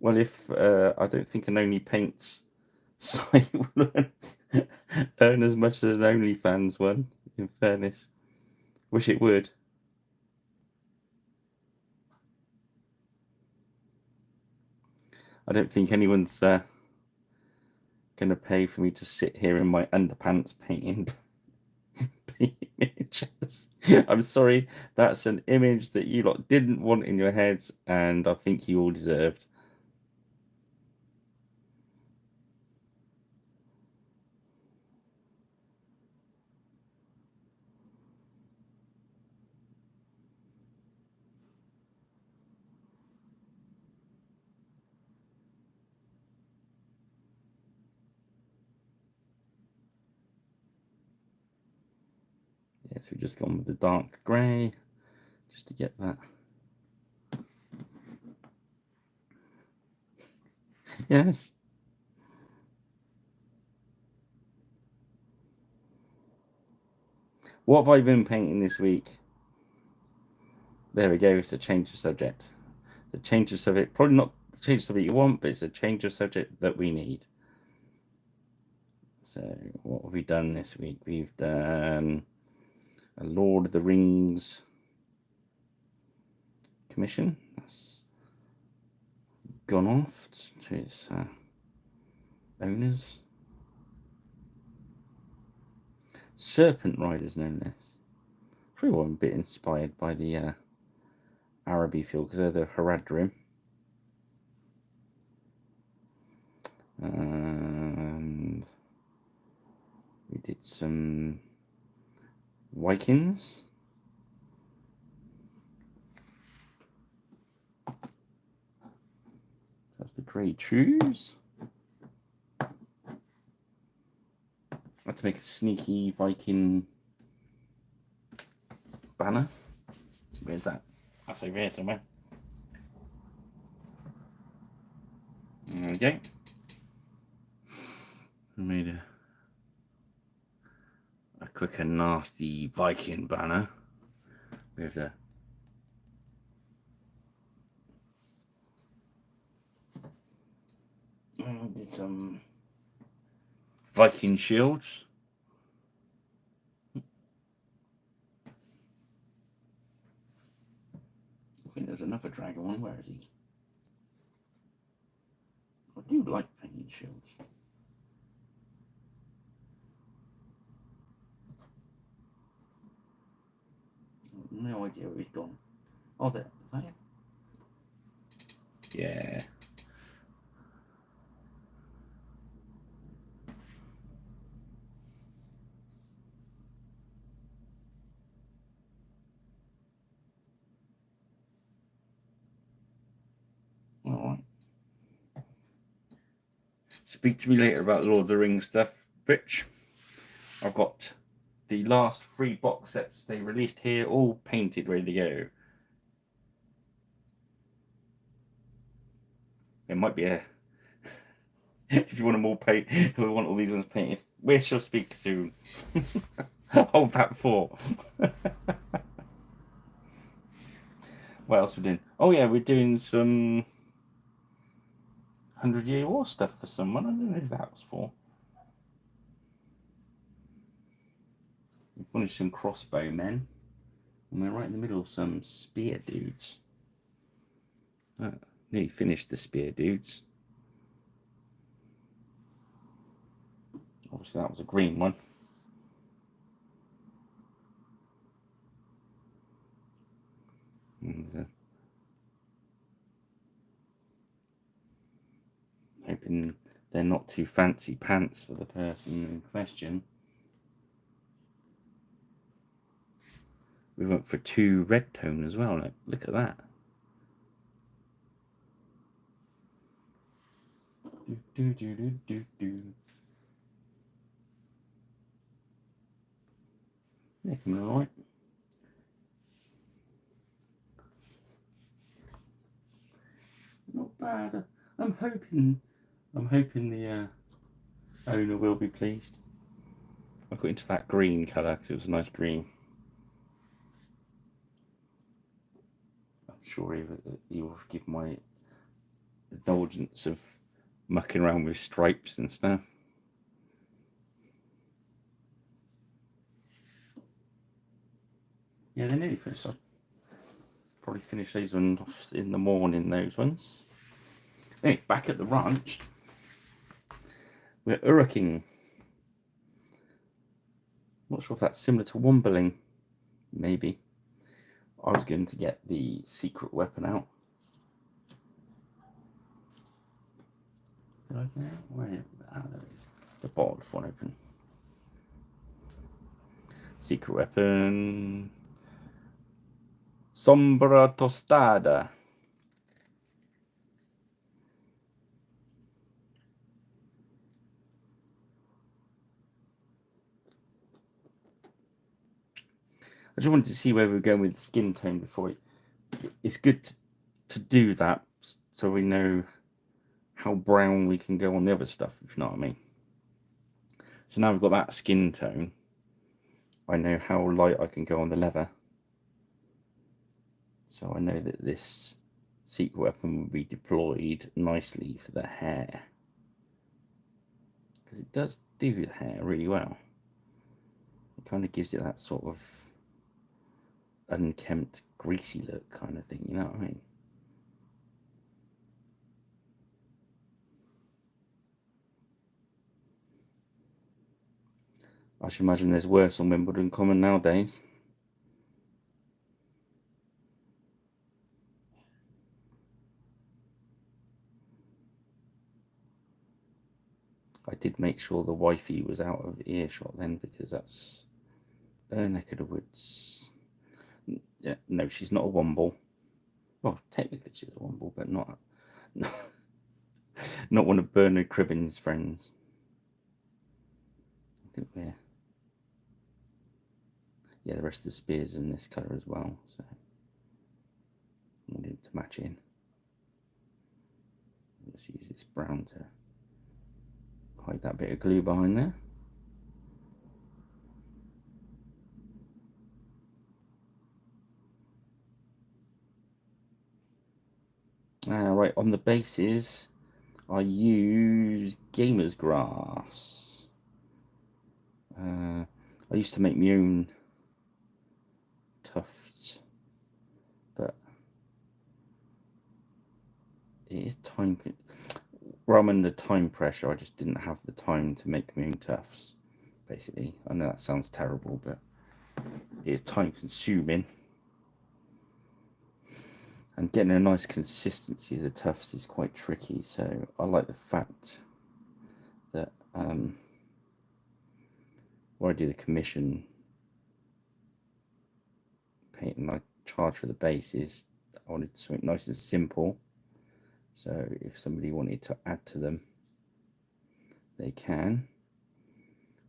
Well, if I don't think an Only Paints site will earn as much as an OnlyFans one, in fairness. Wish it would. I don't think anyone's going to pay for me to sit here in my underpants painting images. I'm sorry, that's an image that you lot didn't want in your heads, and I think you all deserved. Yes, we've just gone with the dark grey, just to get that. Yes. What have I been painting this week? There we go, it's a change of subject. The change of subject, probably not the change of subject you want, but it's a change of subject that we need. So what have we done this week? We've done a Lord of the Rings commission. That's gone off to its owners. Serpent Riders, known as. Probably one bit inspired by the Araby feel, because they're the Haradrim. And we did some Vikings. That's the Grey Trews. I had to make a sneaky Viking banner. Where's that? That's over here somewhere. There we go. I made a quick and nasty Viking banner with the did some Viking shields. I think there's another dragon one. Where is he? I do like painting shields. No idea where he's gone. Oh, there. Is that it? Yeah. All right. Speak to me later about Lord of the Rings stuff, Rich. I've got the last 3 box sets they released here, all painted, ready to go. It might be a if you want them all painted, we want all these ones painted. We shall speak soon. Hold that for. What else we're doing? Oh yeah, we're doing some 100-Year War stuff for someone. I don't know who that was for. We finished some crossbow men, and we're right in the middle of some spear dudes. Nearly finished the spear dudes. Obviously that was a green one. And, hoping they're not too fancy pants for the person in question. We went for 2 red tone as well. Look at that. Yeah, coming all right. Not bad. I'm hoping the owner will be pleased. I got into that green colour because it was a nice green. I'm sure he will give my indulgence of mucking around with stripes and stuff. Yeah, they're nearly finished. I'll probably finish these ones off in the morning, those ones. Anyway, back at the ranch, we're uruking. Not sure if that's similar to wombling. Maybe. I was going to get the secret weapon out. Did I get it? Where? Ah, there it is. The bottled one open. Secret weapon. Sombra tostada. I just wanted to see where we were going with the skin tone before it's good to do that so we know how brown we can go on the other stuff, if you know what I mean. So now we've got that skin tone, I know how light I can go on the leather. So I know that this secret weapon will be deployed nicely for the hair. Because it does do the hair really well. It kind of gives it that sort of unkempt, greasy look kind of thing, you know what I mean? I should imagine there's worse on Wimbledon Common nowadays. I did make sure the wifey was out of earshot then, because that's her neck of the woods. Yeah, no, she's not a womble. Well, technically she's a womble, but not not one of Bernard Cribbin's friends. I think we're... Yeah, the rest of the spears in this colour as well, so we'll need to match in. Let's use this brown to Hide that bit of glue behind there. Right, on the bases, I use gamer's grass. I used to make my own tufts, but it is time. Well, I'm under time pressure. I just didn't have the time to make my own tufts. Basically, I know that sounds terrible, but it is time consuming. And getting a nice consistency of the tufts is quite tricky. So I like the fact that where I do the commission painting, I charge for the bases. I wanted something nice and simple. So if somebody wanted to add to them, they can.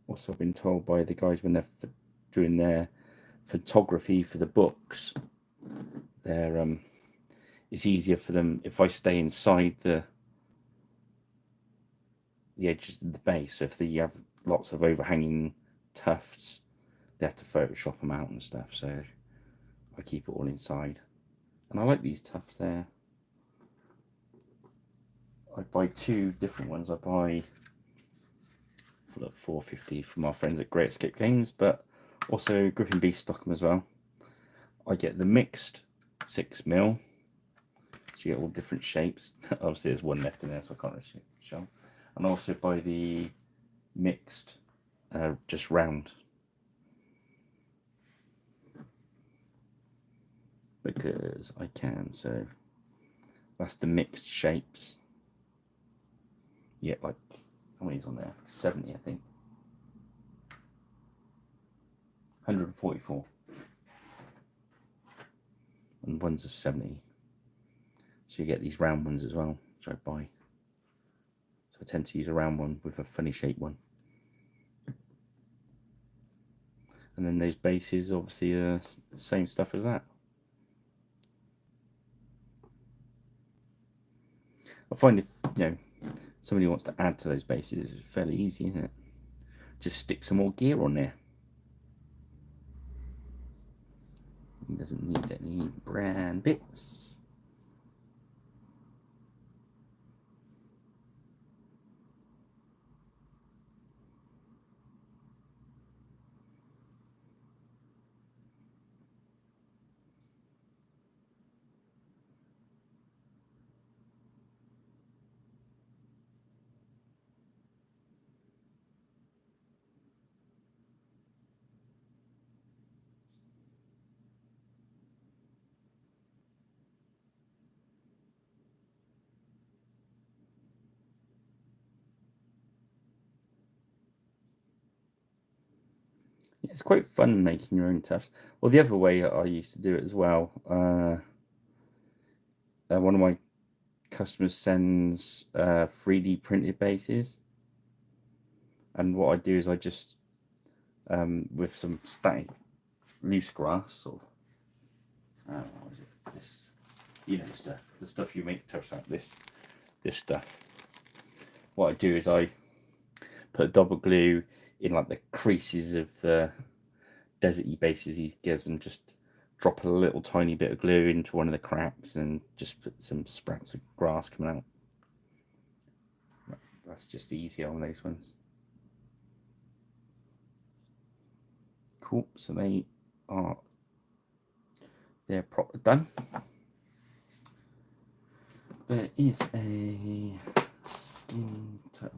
Also, I've been told by the guys when they're doing their photography for the books, it's easier for them if I stay inside the edges of the base. So if you have lots of overhanging tufts, they have to Photoshop them out and stuff. So I keep it all inside. And I like these tufts there. I buy two different ones. I buy for like $4.50 from our friends at Great Escape Games, but also Griffin Beast stock them as well. I get the mixed 6mm, so you get all different shapes. Obviously there's one left in there, so I can't really show. And I also buy the mixed just round, because I can. So that's the mixed shapes. Yeah, like how many's on there? 70, I think. 144. And one's a 70. So you get these round ones as well, which I buy. So I tend to use a round one with a funny shaped one. And then those bases obviously are the same stuff as that. I find if somebody wants to add to those bases, it's fairly easy, isn't it? Just stick some more gear on there. He doesn't need any brand bits. It's quite fun making your own tufts. Well, the other way I used to do it as well. One of my customers sends 3D printed bases, and what I do is I just with some static loose grass, or what is it? This, the stuff you make tufts out. This stuff. What I do is I put double glue in like the creases of the deserty bases he gives, and just drop a little tiny bit of glue into one of the cracks and just put some sprouts of grass coming out. That's just easy on those ones. Cool, so they're proper done. There is a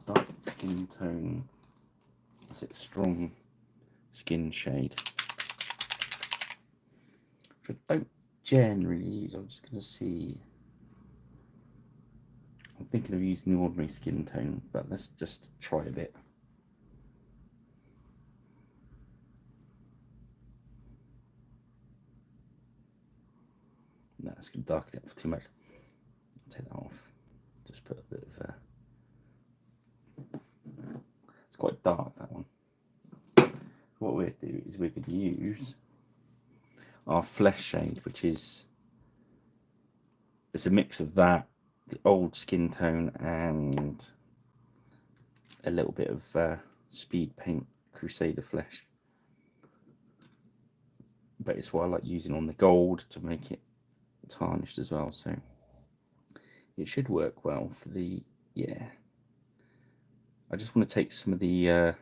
dark skin tone. Is it strong skin shade? Which I don't generally use. I'm just going to see. I'm thinking of using the ordinary skin tone, but let's just try a bit. No, it's going to darken it too much. Take that off. Just put a bit of it's quite dark, that one. What we'd do is we could use our flesh shade, which is, it's a mix of that, the old skin tone, and a little bit of speed paint Crusader flesh. But it's what I like using on the gold to make it tarnished as well, so it should work well for the, yeah. I just want to take some of the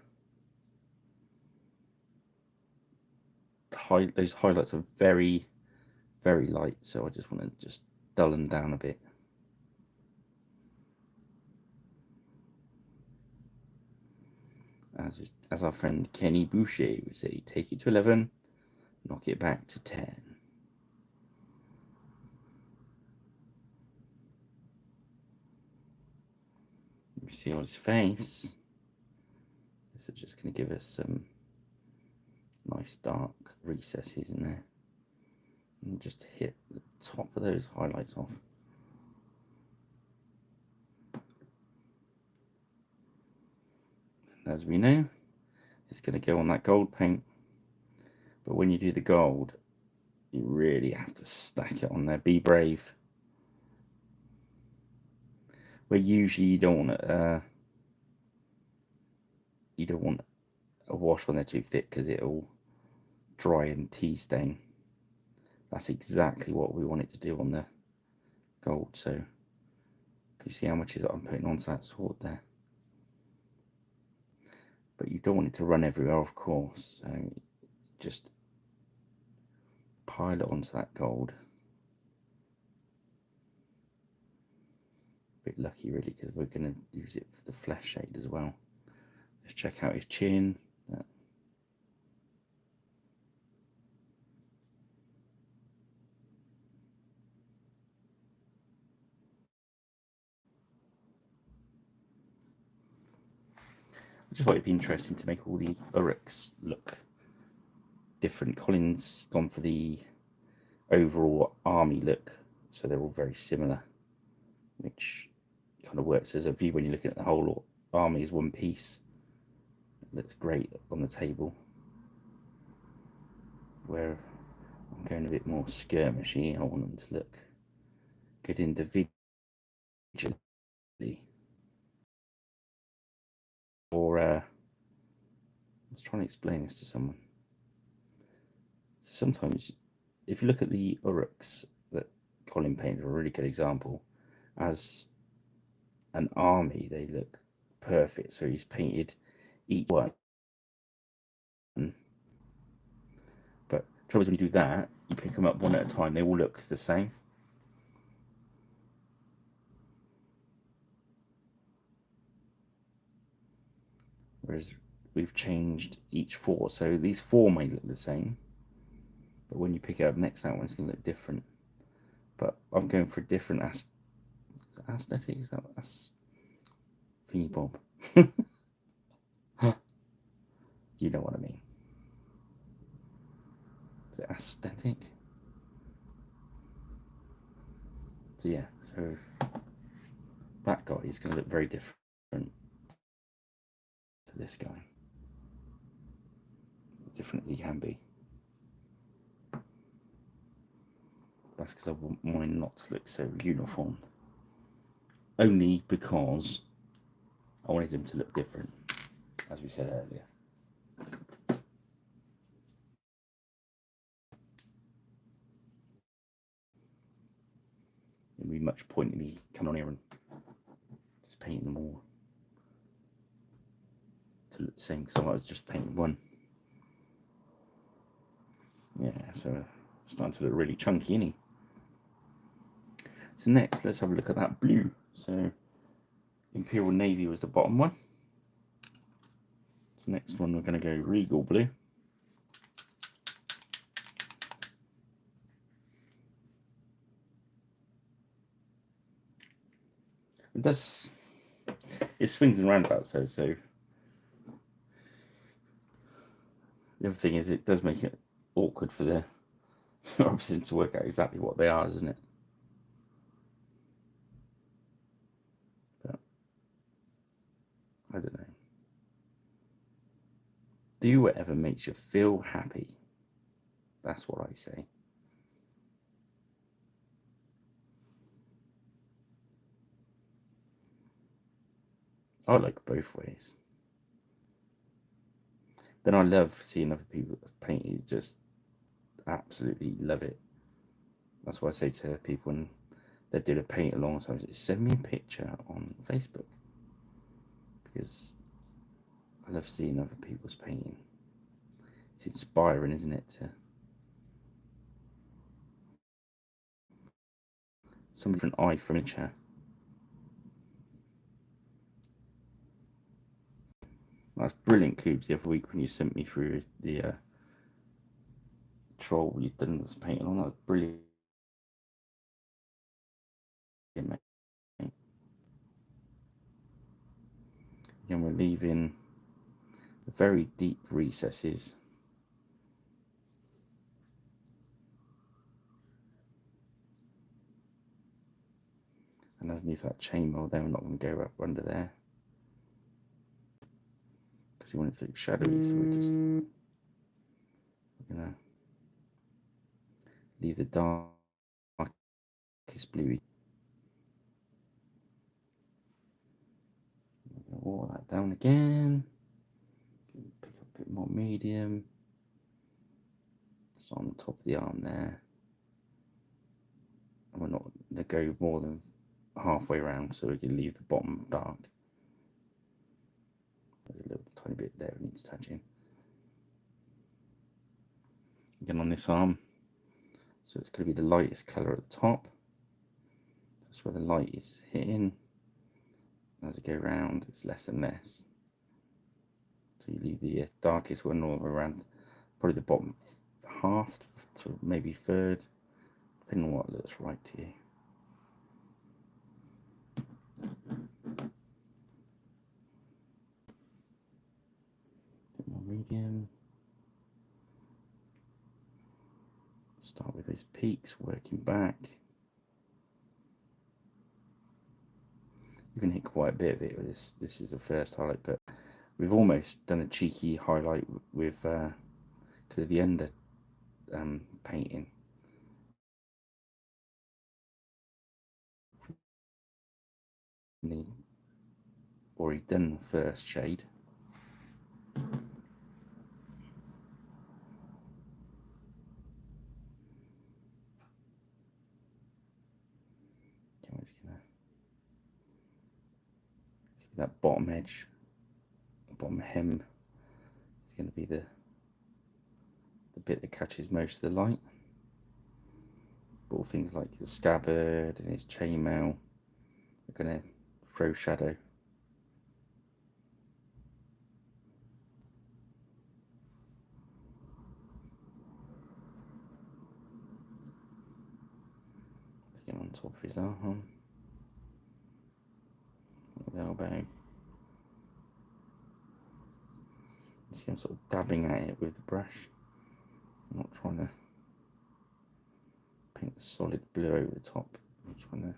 those highlights are very, very light, so I just want to just dull them down a bit. As our friend Kenny Boucher would say, take it to 11, knock it back to 10. You see on his face. This is just going to give us some nice dark recesses in there. And just hit the top of those highlights off. And as we know, it's going to go on that gold paint. But when you do the gold, you really have to stack it on there. Be brave. Where usually you don't want a wash on there too thick because it'll dry and tea stain. That's exactly what we want it to do on the gold. So you see how much is I'm putting onto that sword there. But you don't want it to run everywhere, of course. So just pile it onto that gold. A bit lucky really, because we're going to use it for the flesh shade as well. Let's check out his chin. I just thought it'd be interesting to make all the uruks look different. Colin's gone for the overall army look, so they're all very similar, which kind of works as a view when you're looking at the whole army as one piece. It looks great on the table. Where I'm going a bit more skirmishy, I want them to look good individually. Or I was trying to explain this to someone. So sometimes, if you look at the uruks that Colin painted, a really good example, as an army, they look perfect. So he's painted each one. But the trouble is when you do that, you pick them up one at a time, they all look the same. Whereas we've changed each 4, so these 4 may look the same, but when you pick it up next, that one's going to look different. But I'm going for a different aesthetic. Is that thingy bob? You know what I mean. Is it aesthetic? So yeah, so that guy is going to look very different to this guy. As different as he can be. That's because I want mine not to look so uniform. Only because I wanted them to look different, as we said earlier. It'd be much point in me coming on here and just painting them all to look the same, because I was just painting one. Yeah, so starting to look really chunky, isn't he? So next, let's have a look at that blue. So Imperial Navy was the bottom one. So next one, we're going to go Regal Blue. It swings and roundabouts, so the other thing is it does make it awkward for the opposition to work out exactly what they are, doesn't it? But I don't know. Do whatever makes you feel happy. That's what I say. I like both ways. Then I love seeing other people paint it, just absolutely love it. That's why I say to people when they do a paint along, so send me a picture on Facebook, because I love seeing other people's painting. It's inspiring, isn't it? To some different eye for nature. That's brilliant, Coobs, the other week when you sent me through the troll you'd done this painting on. That was brilliant, mate. Again, we're leaving the very deep recesses. And underneath that chainmail there, we're not going to go up under there, because you want it to look shadowy, so we're going to leave the darkest bluey. We're going to wall that down again. Pick up a bit more medium. So on the top of the arm there. And we're not going to go more than halfway around, so we can leave the bottom dark. There's a little tiny bit there that needs touching. Again on this arm, so it's going to be the lightest colour at the top. That's where the light is hitting. As you go around, it's less and less. So you leave the darkest one all around, probably the bottom half to maybe third, depending on what looks right to you. Bit more medium. Start with those peaks, working back. You can hit quite a bit of it with this. This is the first highlight, but we've almost done a cheeky highlight with because of the under painting. Already done the first shade. I'm just gonna see that bottom edge, bottom hem is going to be the bit that catches most of the light. But all things like the scabbard and his chainmail are going to throw shadow. Let's get on top of his arm, the elbow. See, I'm sort of dabbing at it with the brush. I'm not trying to paint a solid blue over the top. I'm trying to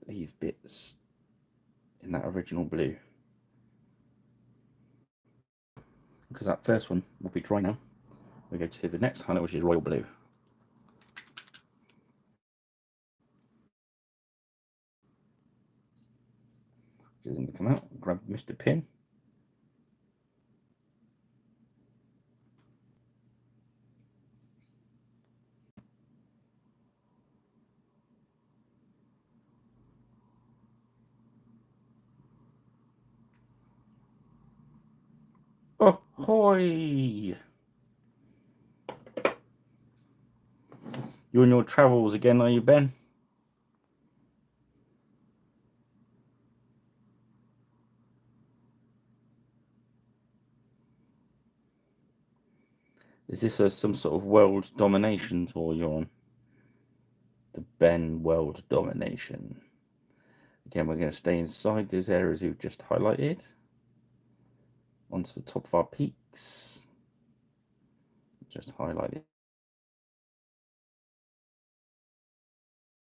leave bits in that original blue. Because that first one will be dry now. We go to the next highlight, which is royal blue. Which is going to come out, grab Mr. Pin. Ahoy! You on your travels again, are you, Ben? Is this some sort of world domination tour you're on? The Ben world domination. Again, we're going to stay inside those areas we've just highlighted. Onto the top of our peaks. Just highlight it.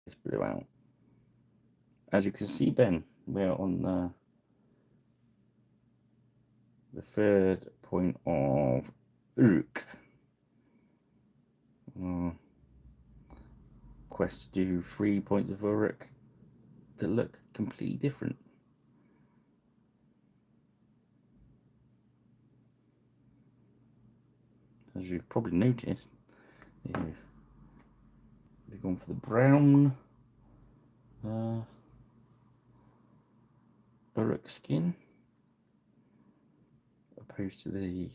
This blue out. As you can see, Ben, we're on the third point of uruk. Quest to do 3 points of uruk that look completely different. As you've probably noticed, we've gone for the brown uruk skin, opposed to the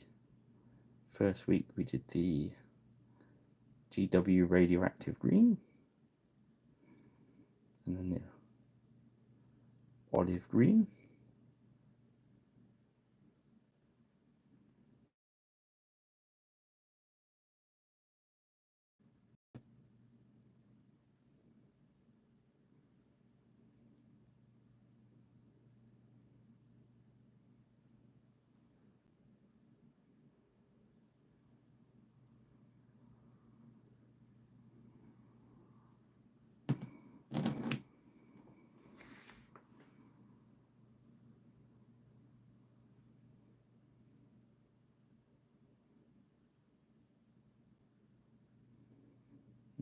first week we did the GW radioactive green, and then the olive green.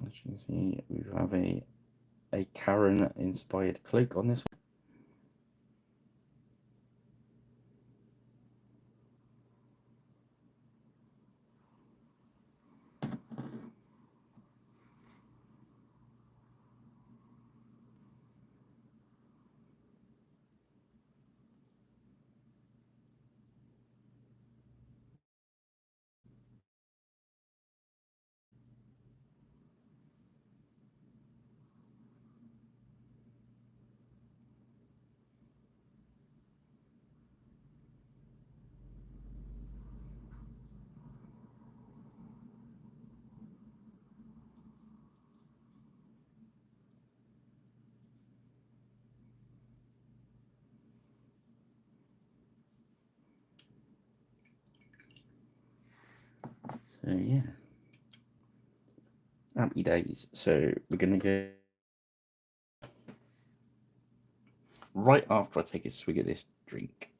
As you can see, we have a Karen inspired cloak on this one. So yeah, happy days. So we're gonna go right after I take a swig of this drink.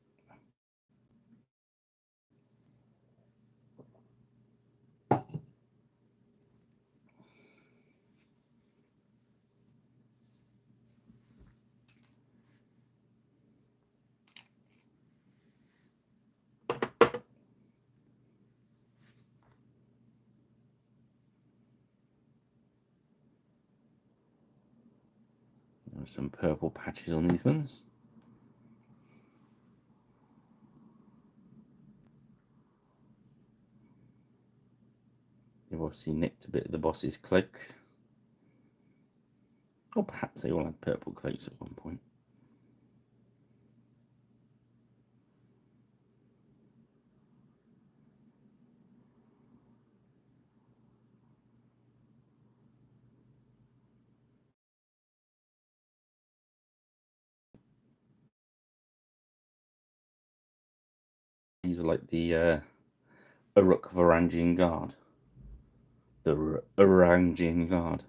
There are some purple patches on these ones. They've obviously nicked a bit of the boss's cloak. Or perhaps they all had purple cloaks at one point. These are like the uruk Varangian guard. The Varangian guard.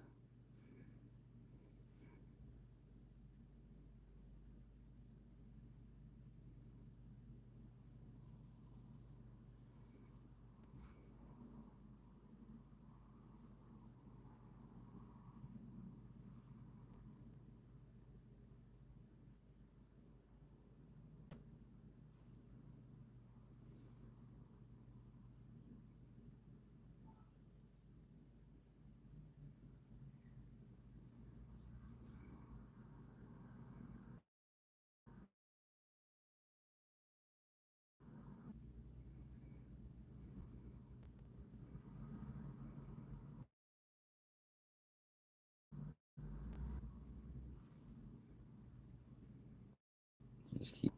Just keep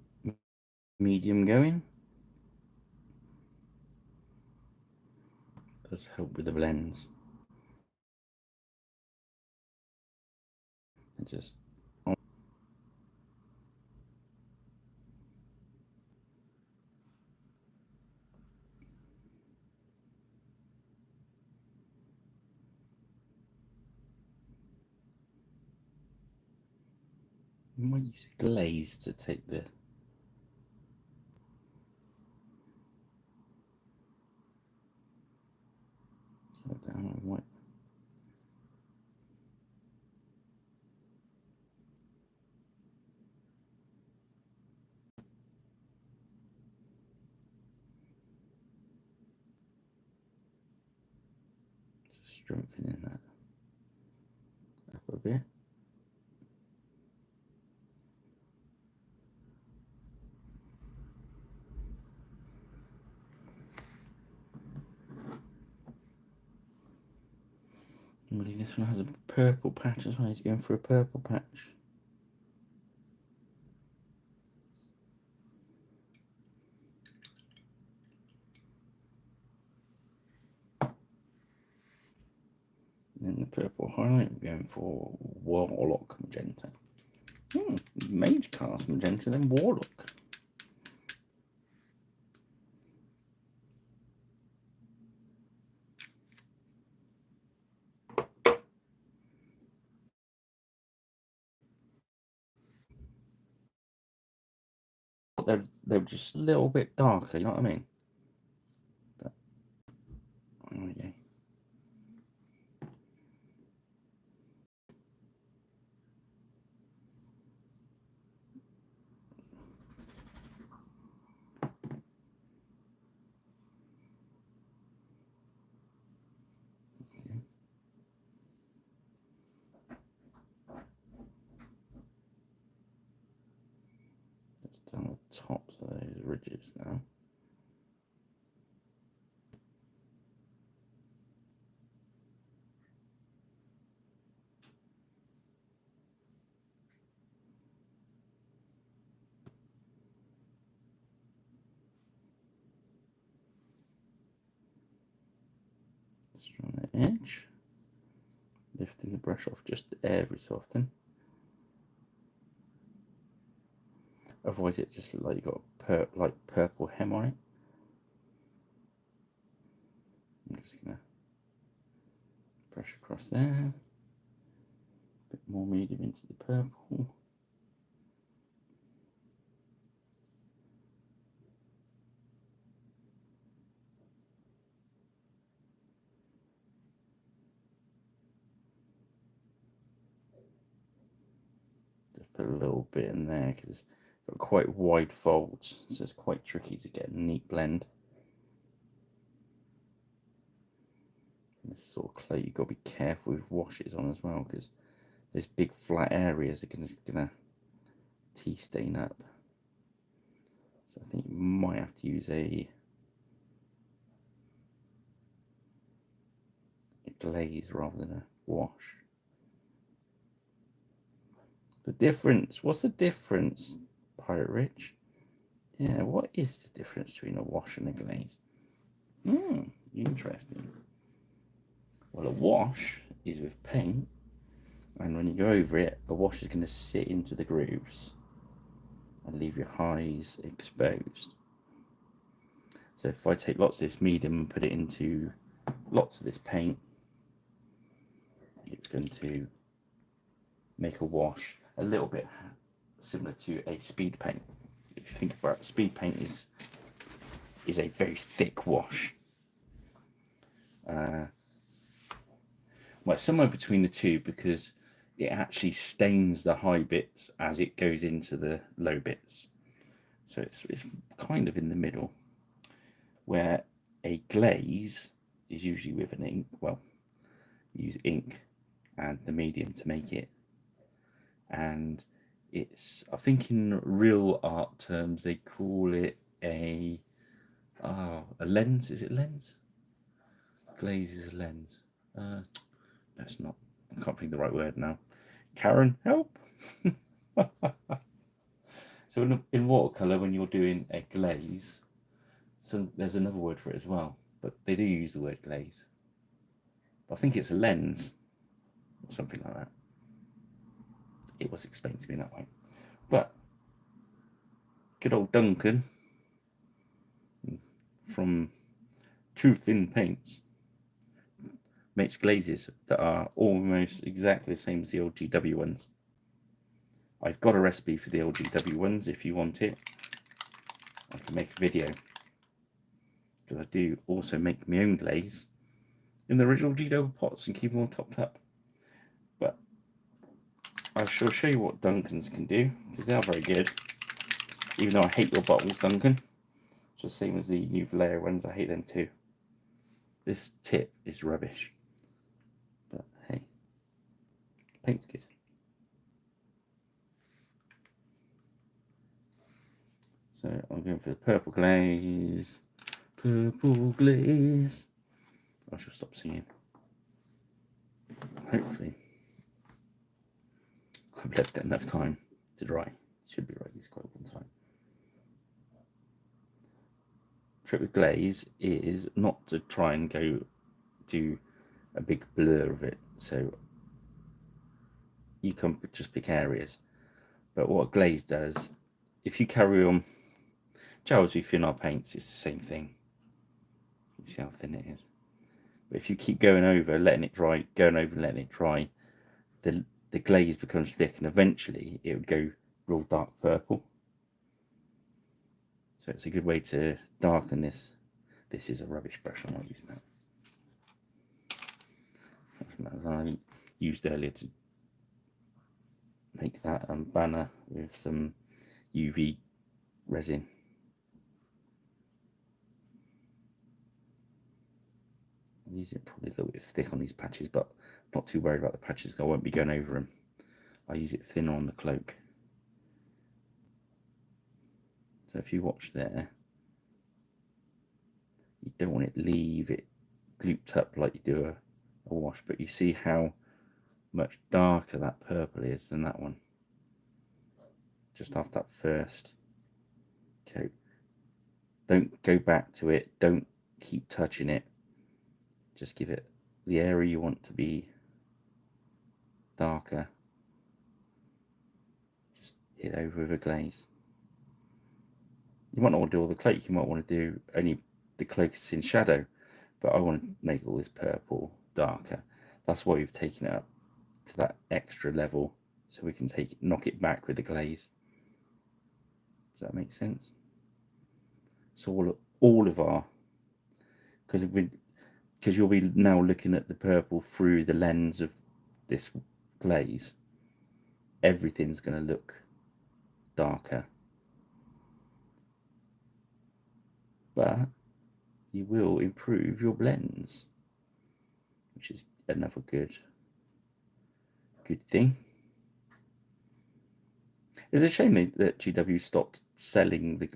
medium going. Does help with the blends. And just you might use glaze to take the down on white. strengthening that up a bit. This one has a purple patch as well. He's going for a purple patch. And then the purple highlight, we're going for Warlock magenta. Mage cast magenta, then Warlock. They're just a little bit darker, you know what I mean? But, there we go. Just down the tops of those ridges now. On the edge, lifting the brush off just every so often. Otherwise, it just looks like you got purple hem on it. I'm just gonna brush across there, a bit more medium into the purple. Put a little bit in there because it's got quite wide folds, so it's quite tricky to get a neat blend. This sort of clay, you've got to be careful with washes on as well because those big flat areas are gonna tea stain up. So I think you might have to use a glaze rather than a wash. The difference, what's the difference, Pirate Rich? Yeah, what is the difference between a wash and a glaze? Interesting. Well, a wash is with paint, and when you go over it, a wash is going to sit into the grooves and leave your highs exposed. So if I take lots of this medium and put it into lots of this paint, it's going to make a wash a little bit similar to a speed paint. If you think about it, speed paint is a very thick wash. Well, somewhere between the two, because it actually stains the high bits as it goes into the low bits. So it's kind of in the middle, where a glaze is usually with an ink. Well, you use ink and the medium to make it. And it's, I think in real art terms, they call it a lens. Is it lens? Glaze is a lens. No, it's not. I can't think of the right word now. Karen, help! So in watercolor, when you're doing a glaze, so there's another word for it as well, but they do use the word glaze. I think it's a lens or something like that. It was explained to me that way. But good old Duncan from Too Thin Paints makes glazes that are almost exactly the same as the old GW ones. I've got a recipe for the old GW ones if you want it. I can make a video, because I do also make my own glaze in the original GW pots and keep them all topped up. But I shall show you what Duncan's can do, because they are very good. Even though I hate your bottles, Duncan, just the same as the new Vallejo ones, I hate them too. This tip is rubbish. paint's good. So I'm going for the purple glaze. Purple glaze. I shall stop singing. Hopefully. I've left it enough time to dry. Should be right, it's quite a long time. Trick with glaze is not to try and go do a big blur of it. So you can just pick areas. But what glaze does, if you carry on, as we thin our paints, it's the same thing. You see how thin it is. But if you keep going over, letting it dry, going over, letting it dry, the glaze becomes thick, and eventually it would go real dark purple. So it's a good way to darken this. This is a rubbish brush, I'm not using that. I used earlier to make that banner with some UV resin. I'm using it probably a little bit thick on these patches, but not too worried about the patches. I won't be going over them. I use it thinner on the cloak. So if you watch there, you don't want it leave it glooped up like you do a wash, but you see how much darker that purple is than that one just after that first coat. Don't go back to it, don't keep touching it, just give it the area you want to be darker, just hit over with a glaze. You might not want to do all the cloak, you might want to do only the cloak is in shadow, but I want to make all this purple darker. That's why we've taken it up to that extra level, so we can knock it back with the glaze. Does that make sense? So all of our, because you'll be now looking at the purple through the lens of this glaze, everything's going to look darker. But you will improve your blends, which is another good thing. It's a shame that GW stopped selling the.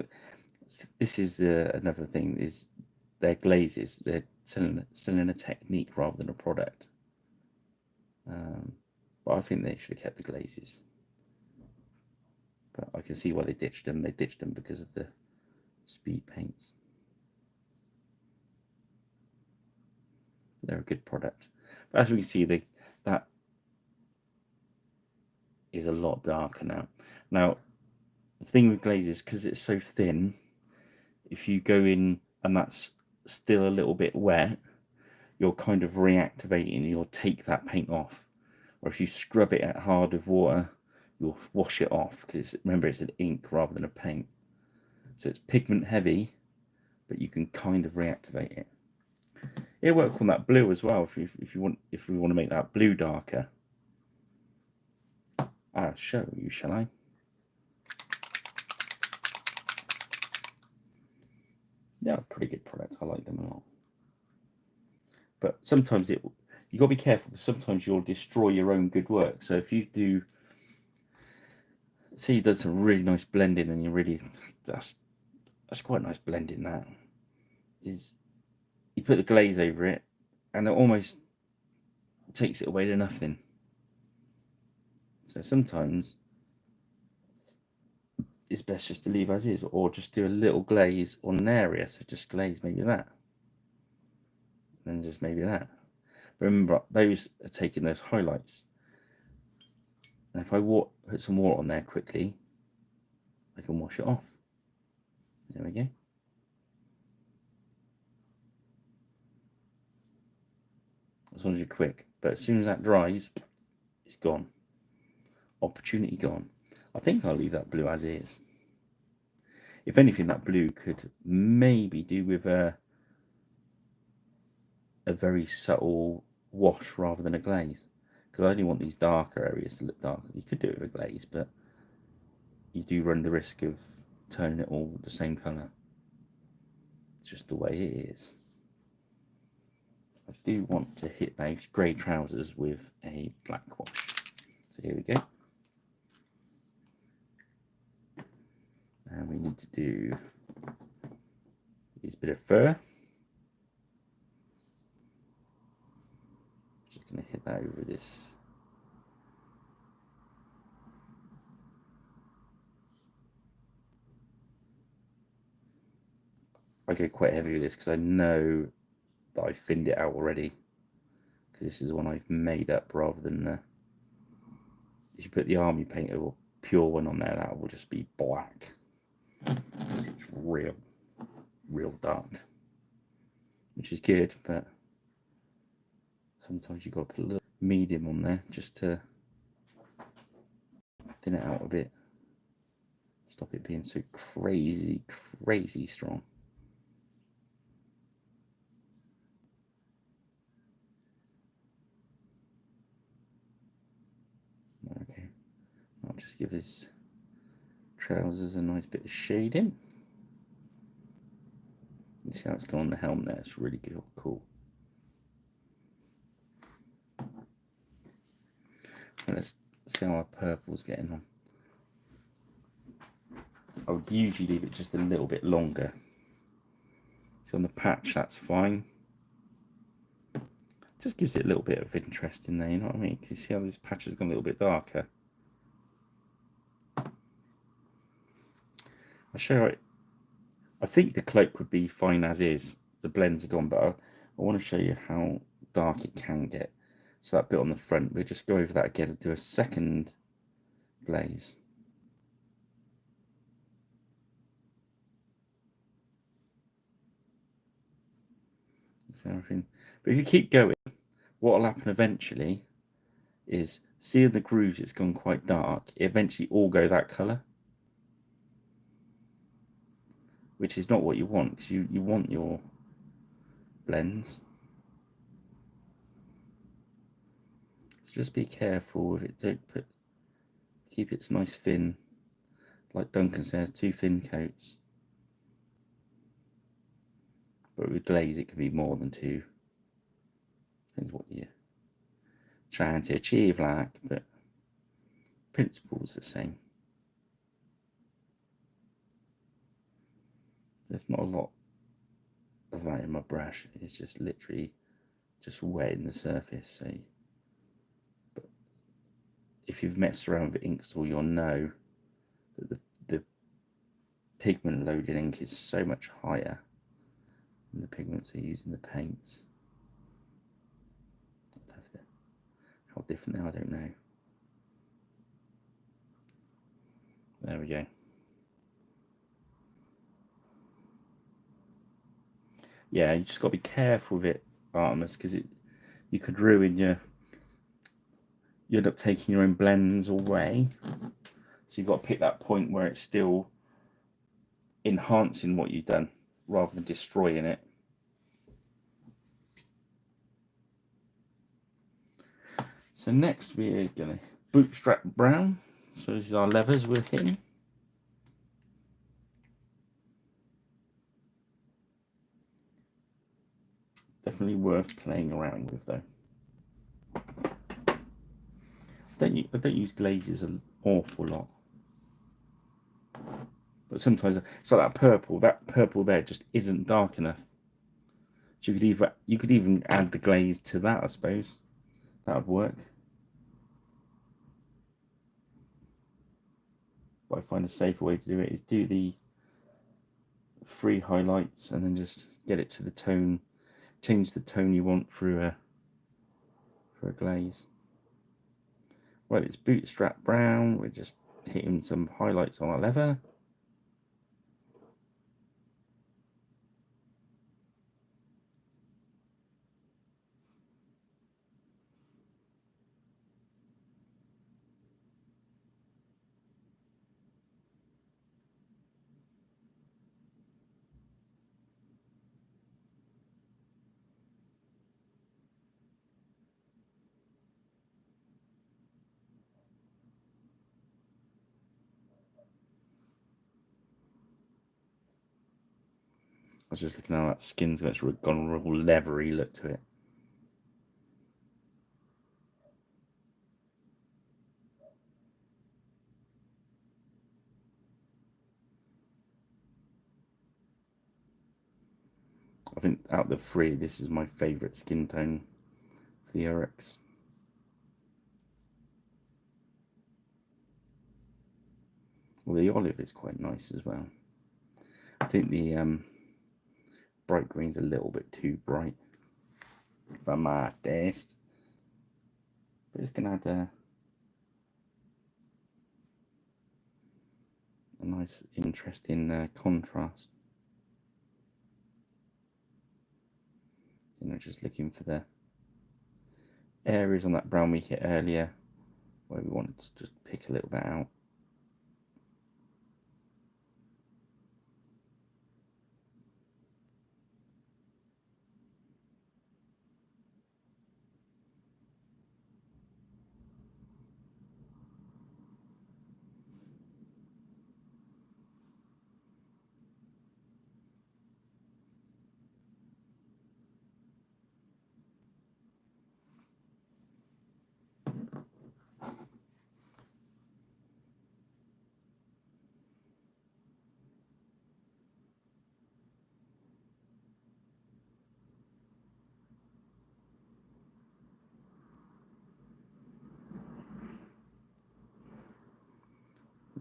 This is another thing, is their glazes. They're selling a technique rather than a product. But I think they should have kept the glazes. But I can see why they ditched them. They ditched them because of the speed paints. They're a good product. But as we can see, that is a lot darker now. Now, the thing with glazes, because it's so thin, if you go in and that's still a little bit wet, you're kind of reactivating, you'll take that paint off. Or if you scrub it at hard with water, you'll wash it off, because remember, it's an ink rather than a paint. So it's pigment heavy, but you can kind of reactivate it. It'll work on that blue as well if we want to make that blue darker. I'll show you, shall I? Yeah, pretty good product. I like them a lot. But sometimes you got to be careful, because sometimes you'll destroy your own good work. So if you do, say you done some really nice blending, and you really, that's quite nice blending, that is, you put the glaze over it and it almost takes it away to nothing. So sometimes it's best just to leave as is, or just do a little glaze on an area. So just glaze maybe that, and just maybe that. But remember, those are taking those highlights. And if I put some water on there quickly, I can wash it off. There we go. As long as you're quick. But as soon as that dries, it's gone. Opportunity gone. I think I'll leave that blue as is. If anything, that blue could maybe do with a very subtle wash rather than a glaze, because I only want these darker areas to look darker. You could do it with a glaze, but you do run the risk of turning it all the same colour. It's just the way it is. I do want to hit those grey trousers with a black wash. here we go. And we need to do use a bit of fur. Just going to hit that over this. I go quite heavy with this because I know that I thinned it out already. Because this is one I've made up rather than if you put the army paint or pure one on there, that will just be black. It's real dark, which is good, but sometimes you've got to put a little medium on there just to thin it out a bit. Stop it being so crazy strong. Okay, I'll just give his trousers a nice bit of shading. You see how it's gone on the helm there? It's really cool. And let's see how our purple's getting on. I would usually leave it just a little bit longer. So on the patch, that's fine. Just gives it a little bit of interest in there, you know what I mean? Can you see how this patch has gone a little bit darker? I'll show it. I think the cloak would be fine as is. The blends are gone, but I want to show you how dark it can get. So that bit on the front, we'll just go over that again and do a second glaze. That's everything. But if you keep going, what will happen eventually is, see in the grooves it's gone quite dark, it eventually all go that colour. Which is not what you want, because you want your blends. So just be careful with it. Don't keep it nice thin. Like Duncan says, 2 thin coats. But with glaze it can be more than 2. Depends what you're trying to achieve, like, but principle is the same. There's not a lot of that in my brush. It's just literally just wetting the surface. So, but if you've messed around with Inkstall, you'll know that the pigment load in ink is so much higher than the pigments they use in the paints. How different they are, I don't know. There we go. Yeah, you just got to be careful with it, Artemis, because you could ruin you end up taking your own blends away. So you've got to pick that point where it's still enhancing what you've done rather than destroying it. So next we're going to bootstrap brown. So this is our levers we're hitting. Definitely worth playing around with though. I don't use glazes an awful lot. But sometimes, so that purple there just isn't dark enough. So you could even add the glaze to that, I suppose. That would work. But I find a safer way to do it is do the 3 highlights and then just get it to the tone, change the tone you want through for a glaze. Right, it's bootstrap brown. We're just hitting some highlights on our leather. I was just looking at that skin's got a real leathery look to it. I think out of the three, this is my favourite skin tone for the uruks. Well, the olive is quite nice as well. I think the bright green's a little bit too bright for my taste. But it's going to add a nice, interesting contrast. You know, just looking for the areas on that brown we hit earlier where we wanted to just pick a little bit out.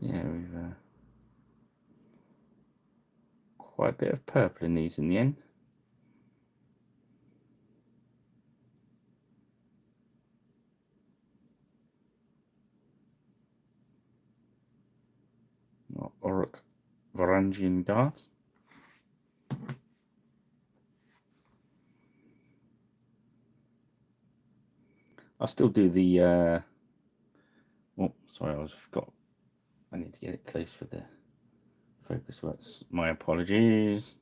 Yeah, we've quite a bit of purple in these in the end. Uruk Varangian Guard. I'll still do the oh, sorry, I need to get it close for the focus works. My apologies.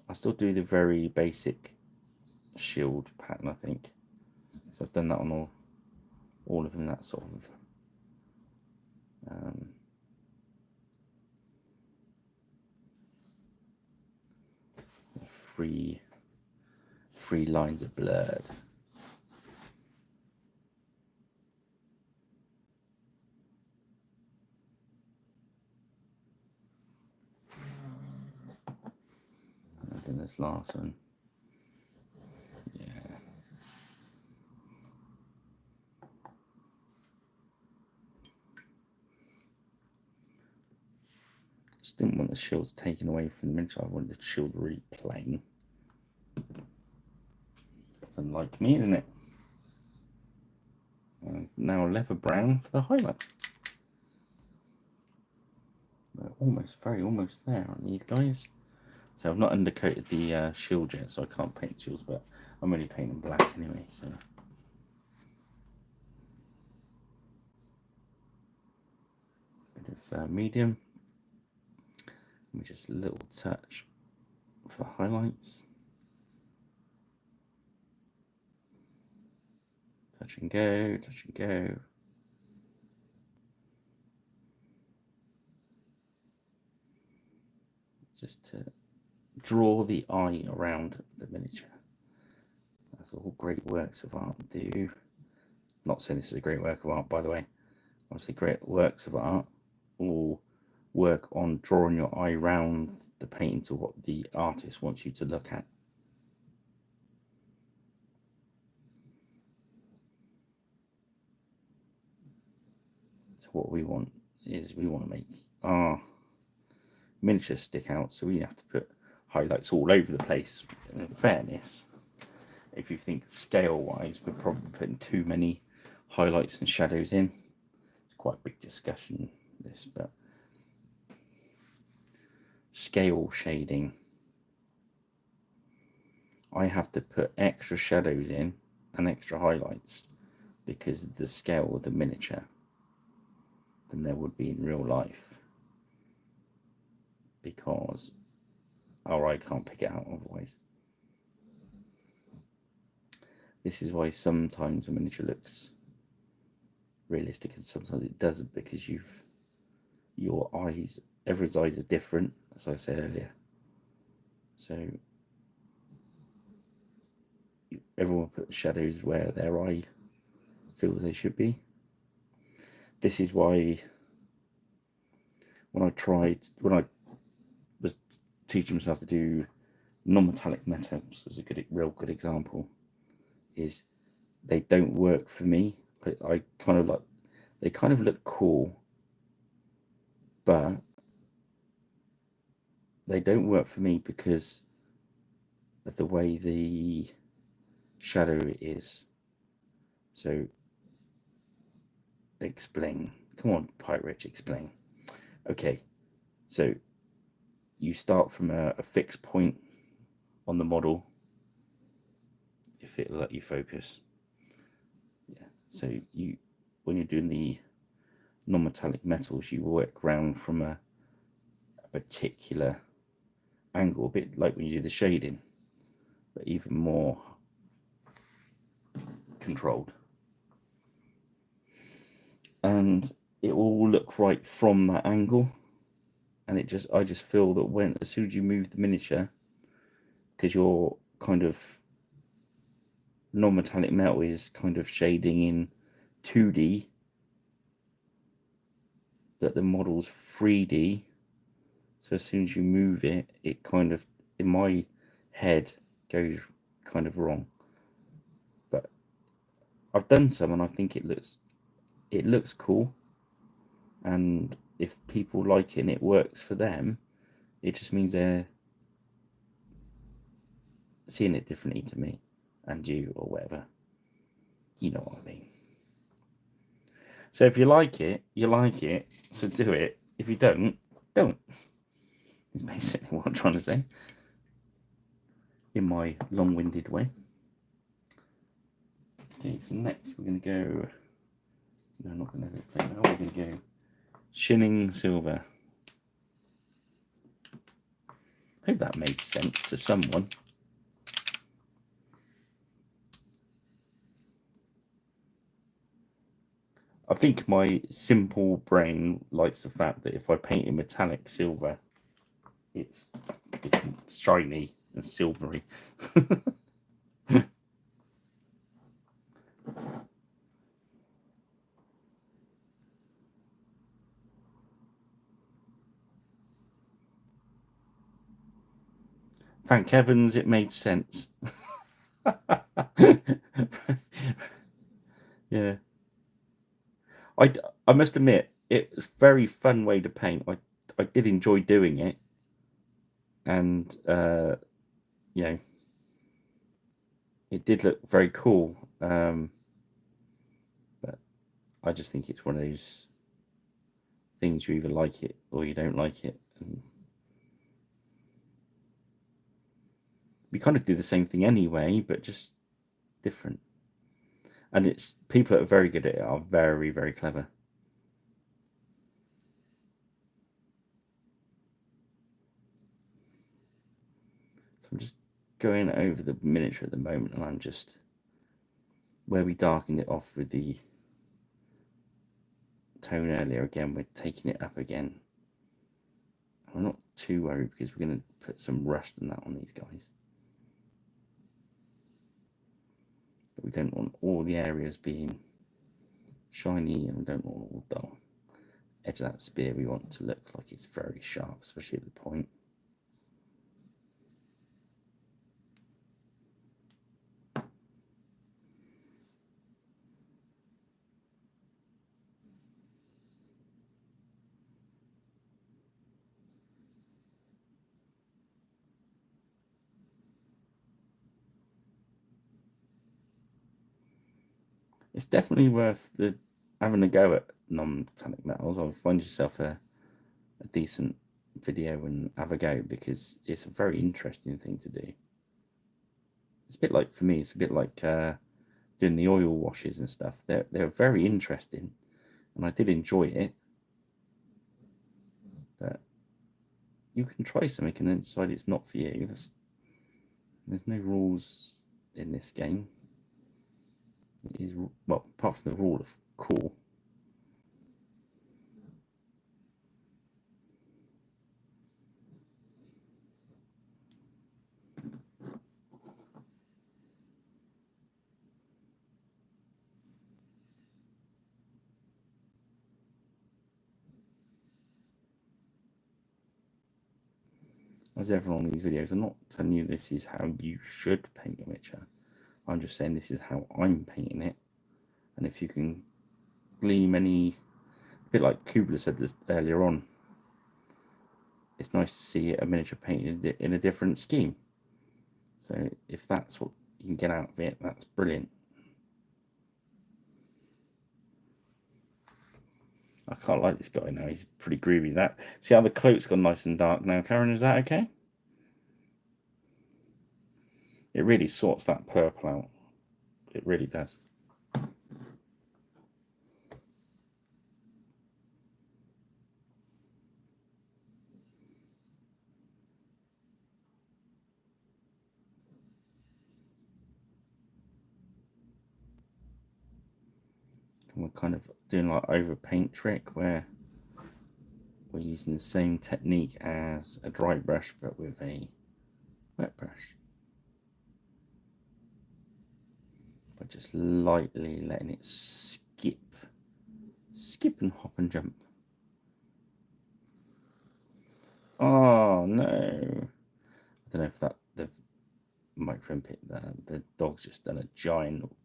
I still do the very basic shield pattern, I think. So I've done that on all of them, that sort of three lines of blurred. And then this last one. Yeah. Just didn't want the shields taken away from the miniature. I wanted the shield really plain. It's unlike me, isn't it? And now leather brown for the highlight. We're almost there on these guys. So I've not undercoated the shield yet, so I can't paint shields, but I'm only painting black anyway. So bit of medium. And just a little touch for highlights. Touch and go, touch and go. Just to draw the eye around the miniature. That's all great works of art do. Not saying this is a great work of art, by the way. I say great works of art all work on drawing your eye around the painting to what the artist wants you to look at. So what we want is we want to make our miniatures stick out, so we have to put highlights all over the place. And in fairness, if you think scale wise, we're probably putting too many highlights and shadows in. It's quite a big discussion, this, but scale shading, I have to put extra shadows in and extra highlights because of the scale of the miniature than there would be in real life, because our eye can't pick it out otherwise. This is why sometimes a miniature looks realistic and sometimes it doesn't, because your eyes, everyone's eyes are different, as I said earlier. So everyone put the shadows where their eye feels they should be. This is why when I was teaching myself to do non-metallic metals as a real good example, is they don't work for me. I kind of like, they kind of look cool, but they don't work for me because of the way the shadow is. So explain. Come on, Pirate Rich, explain. Okay, so you start from a fixed point on the model, if it'll let you focus. Yeah. So when you're doing the non-metallic metals, you work around from a particular angle, a bit like when you do the shading, but even more controlled. And it will look right from that angle. And I just feel that as soon as you move the miniature, because your kind of non-metallic metal is kind of shading in 2D, that the model's 3D. So as soon as you move it, it kind of, in my head, goes kind of wrong. But I've done some, and I think it looks cool. And if people like it and it works for them, it just means they're seeing it differently to me and you, or whatever. You know what I mean. So if you like it, you like it. So do it. If you don't, don't. Is basically what I'm trying to say, in my long-winded way. Okay, so next we're going to go. No, I'm not going to play now. We're going to go Shilling Silver. Hope that made sense to someone. I think my simple brain likes the fact that if I paint in metallic silver, it's shiny and silvery. Thank heavens it made sense. Yeah. I must admit, it was a very fun way to paint. I did enjoy doing it. And, you know, it did look very cool. But I just think it's one of those things, you either like it or you don't like it. And we kind of do the same thing anyway, but just different. And it's people that are very good at it are very, very clever. So I'm just going over the miniature at the moment, and I'm just, where we darkened it off with the tone earlier, again we're taking it up again. I'm not too worried because we're going to put some rust and that on these guys. But we don't want all the areas being shiny, and we don't want all the edge of that spear. We want to look like it's very sharp, especially at the point. It's definitely worth having a go at non-metallic metals. I'll find yourself a decent video and have a go, because it's a very interesting thing to do. It's a bit like, for me, it's a bit like doing the oil washes and stuff. They're very interesting, and I did enjoy it. But you can try something and then decide it's not for you. There's no rules in this game. It is, well, apart from the rule of cool. as ever on these videos, I'm not telling you this is how you should paint a miniature. I'm just saying this is how I'm painting it. And if you can glean any, a bit like Kubler said this earlier on, it's nice to see a miniature painted in a different scheme. So if that's what you can get out of it, that's brilliant. I can't like this guy now. He's pretty groovy. That, see how the cloak's gone nice and dark now, Karen? Is that okay? It really sorts that purple out. It really does. And we're kind of doing like over paint trick where we're using the same technique as a dry brush but with a wet brush. But just lightly letting it skip and hop and jump. Oh no. I don't know if that the microphone picked that. The dog's just done a giant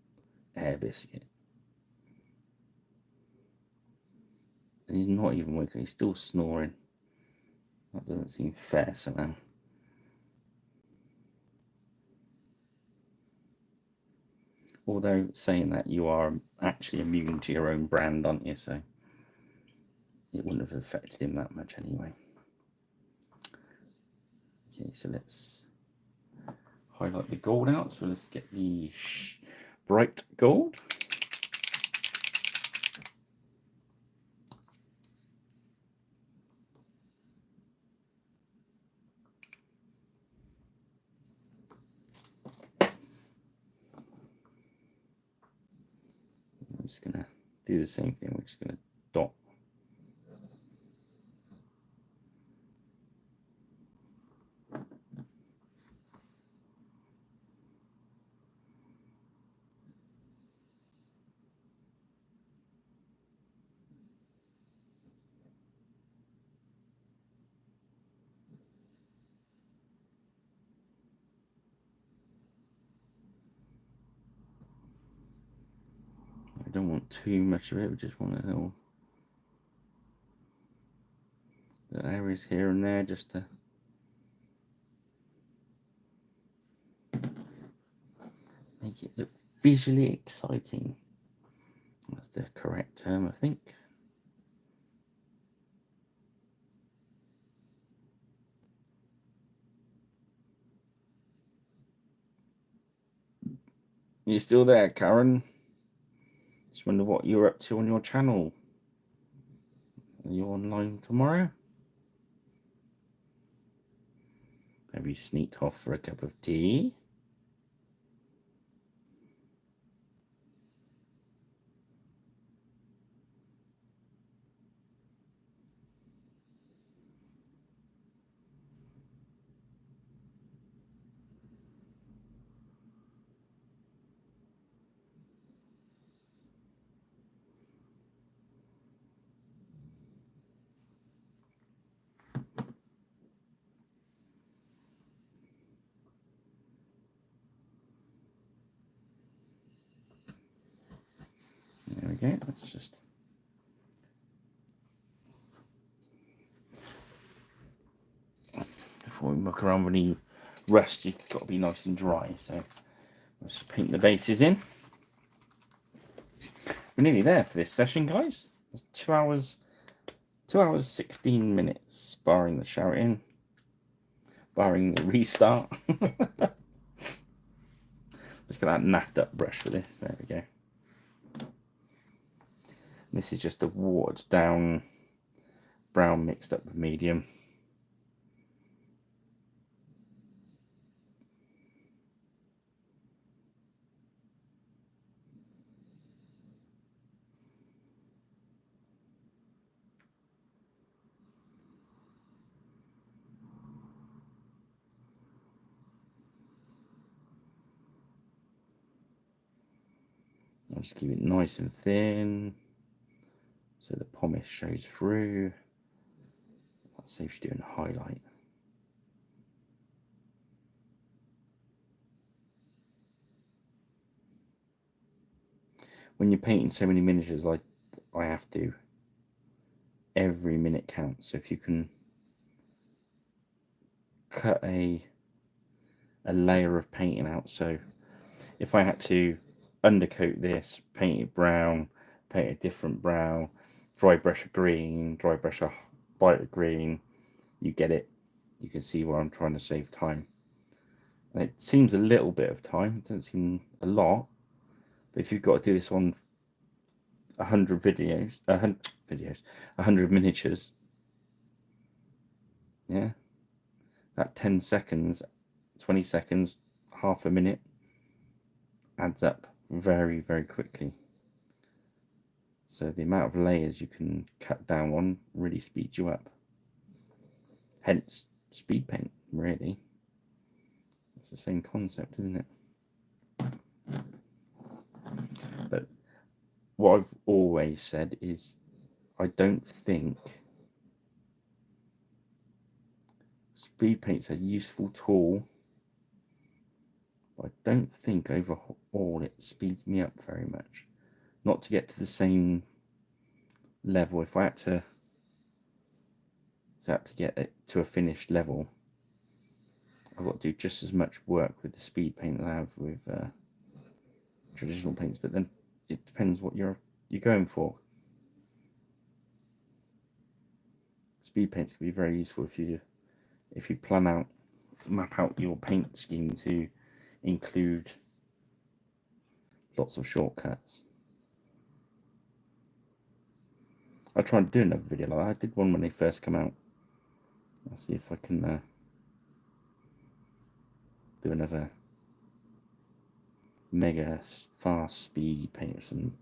hair biscuit. And he's not even waking, he's still snoring. That doesn't seem fair somehow. Although saying that, you are actually immune to your own brand, aren't you? So it wouldn't have affected him that much anyway. Okay, so let's highlight the gold out. So let's get the bright gold. I'm just gonna do the same thing. We're just gonna dot. I don't want too much of it. We just want a little areas here and there just to make it look visually exciting. That's the correct term, I think. You still there, Karen? Just wonder what you're up to on your channel. Are you online tomorrow? Have you sneaked off for a cup of tea? There we go. Let's just before we muck around with any rust, you've got to be nice and dry. So let's paint the bases in. We're nearly there for this session, guys. It's 2 hours, 16 minutes, barring the shouting, barring the restart. Let's get that naffed up brush for this. There we go. This is just a watered down brown mixed up with medium. I'll just keep it nice and thin so the pomace shows through. That saves you doing a highlight. when you're painting so many miniatures like I have to, every minute counts. So if you can cut a layer of painting out, so if I had to undercoat this, paint it brown, paint a different brown, dry brush a green, dry brush a brighter green, you get it. You can see where I'm trying to save time. And it seems a little bit of time, it doesn't seem a lot, but if you've got to do this on 100 videos, 100 miniatures, yeah, that 10 seconds, 20 seconds, half a minute adds up very, very quickly. So the amount of layers you can cut down on really speeds you up. Hence, speed paint, really. It's the same concept, isn't it? But what I've always said is I don't think speed paint's a useful tool. I don't think overall it speeds me up very much. Not to get to the same level. If I had to get it to a finished level, I've got to do just as much work with the speed paint that I have with traditional paints. But then it depends what you're going for. Speed paints can be very useful if you map out your paint scheme to include lots of shortcuts. I tried doing another video like that. I did one when they first come out. I'll see if I can do another mega fast speed paint with some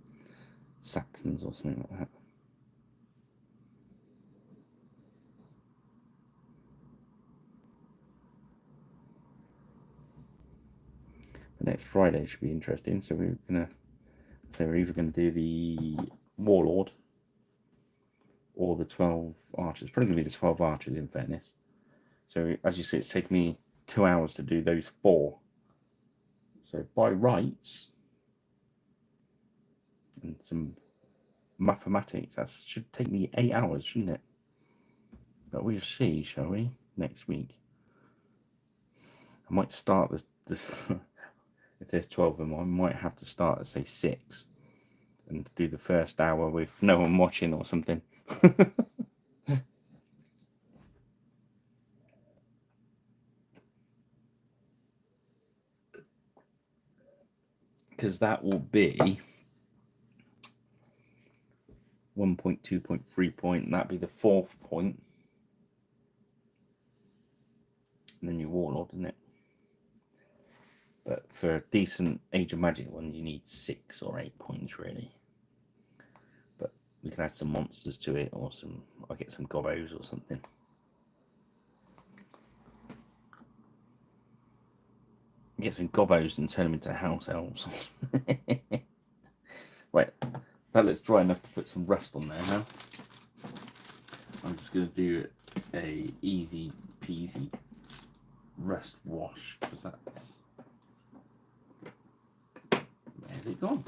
Saxons or something like that. The next Friday should be interesting. So we're either gonna do the Warlord or the 12 archers. It's probably gonna be the 12 archers, in fairness. So as you see, it's taken me 2 hours to do those 4. So by rights and some mathematics, that should take me 8 hours, shouldn't it? But we'll see, shall we? Next week. I might start the if there's 12 of them, I might have to start at say 6 and do the first hour with no one watching or something. Because that will be 1.2.3 point, and that'd be the 4th point. And then your Warlord, isn't it? But for a decent Age of Magic one, you need 6 or 8 points, really. But we can add some monsters to it, or I'll get some gobos or something. Get some gobos and turn them into house elves. Right, that looks dry enough to put some rust on there now. I'm just going to do a easy peasy rust wash, because that's... Where's it gone?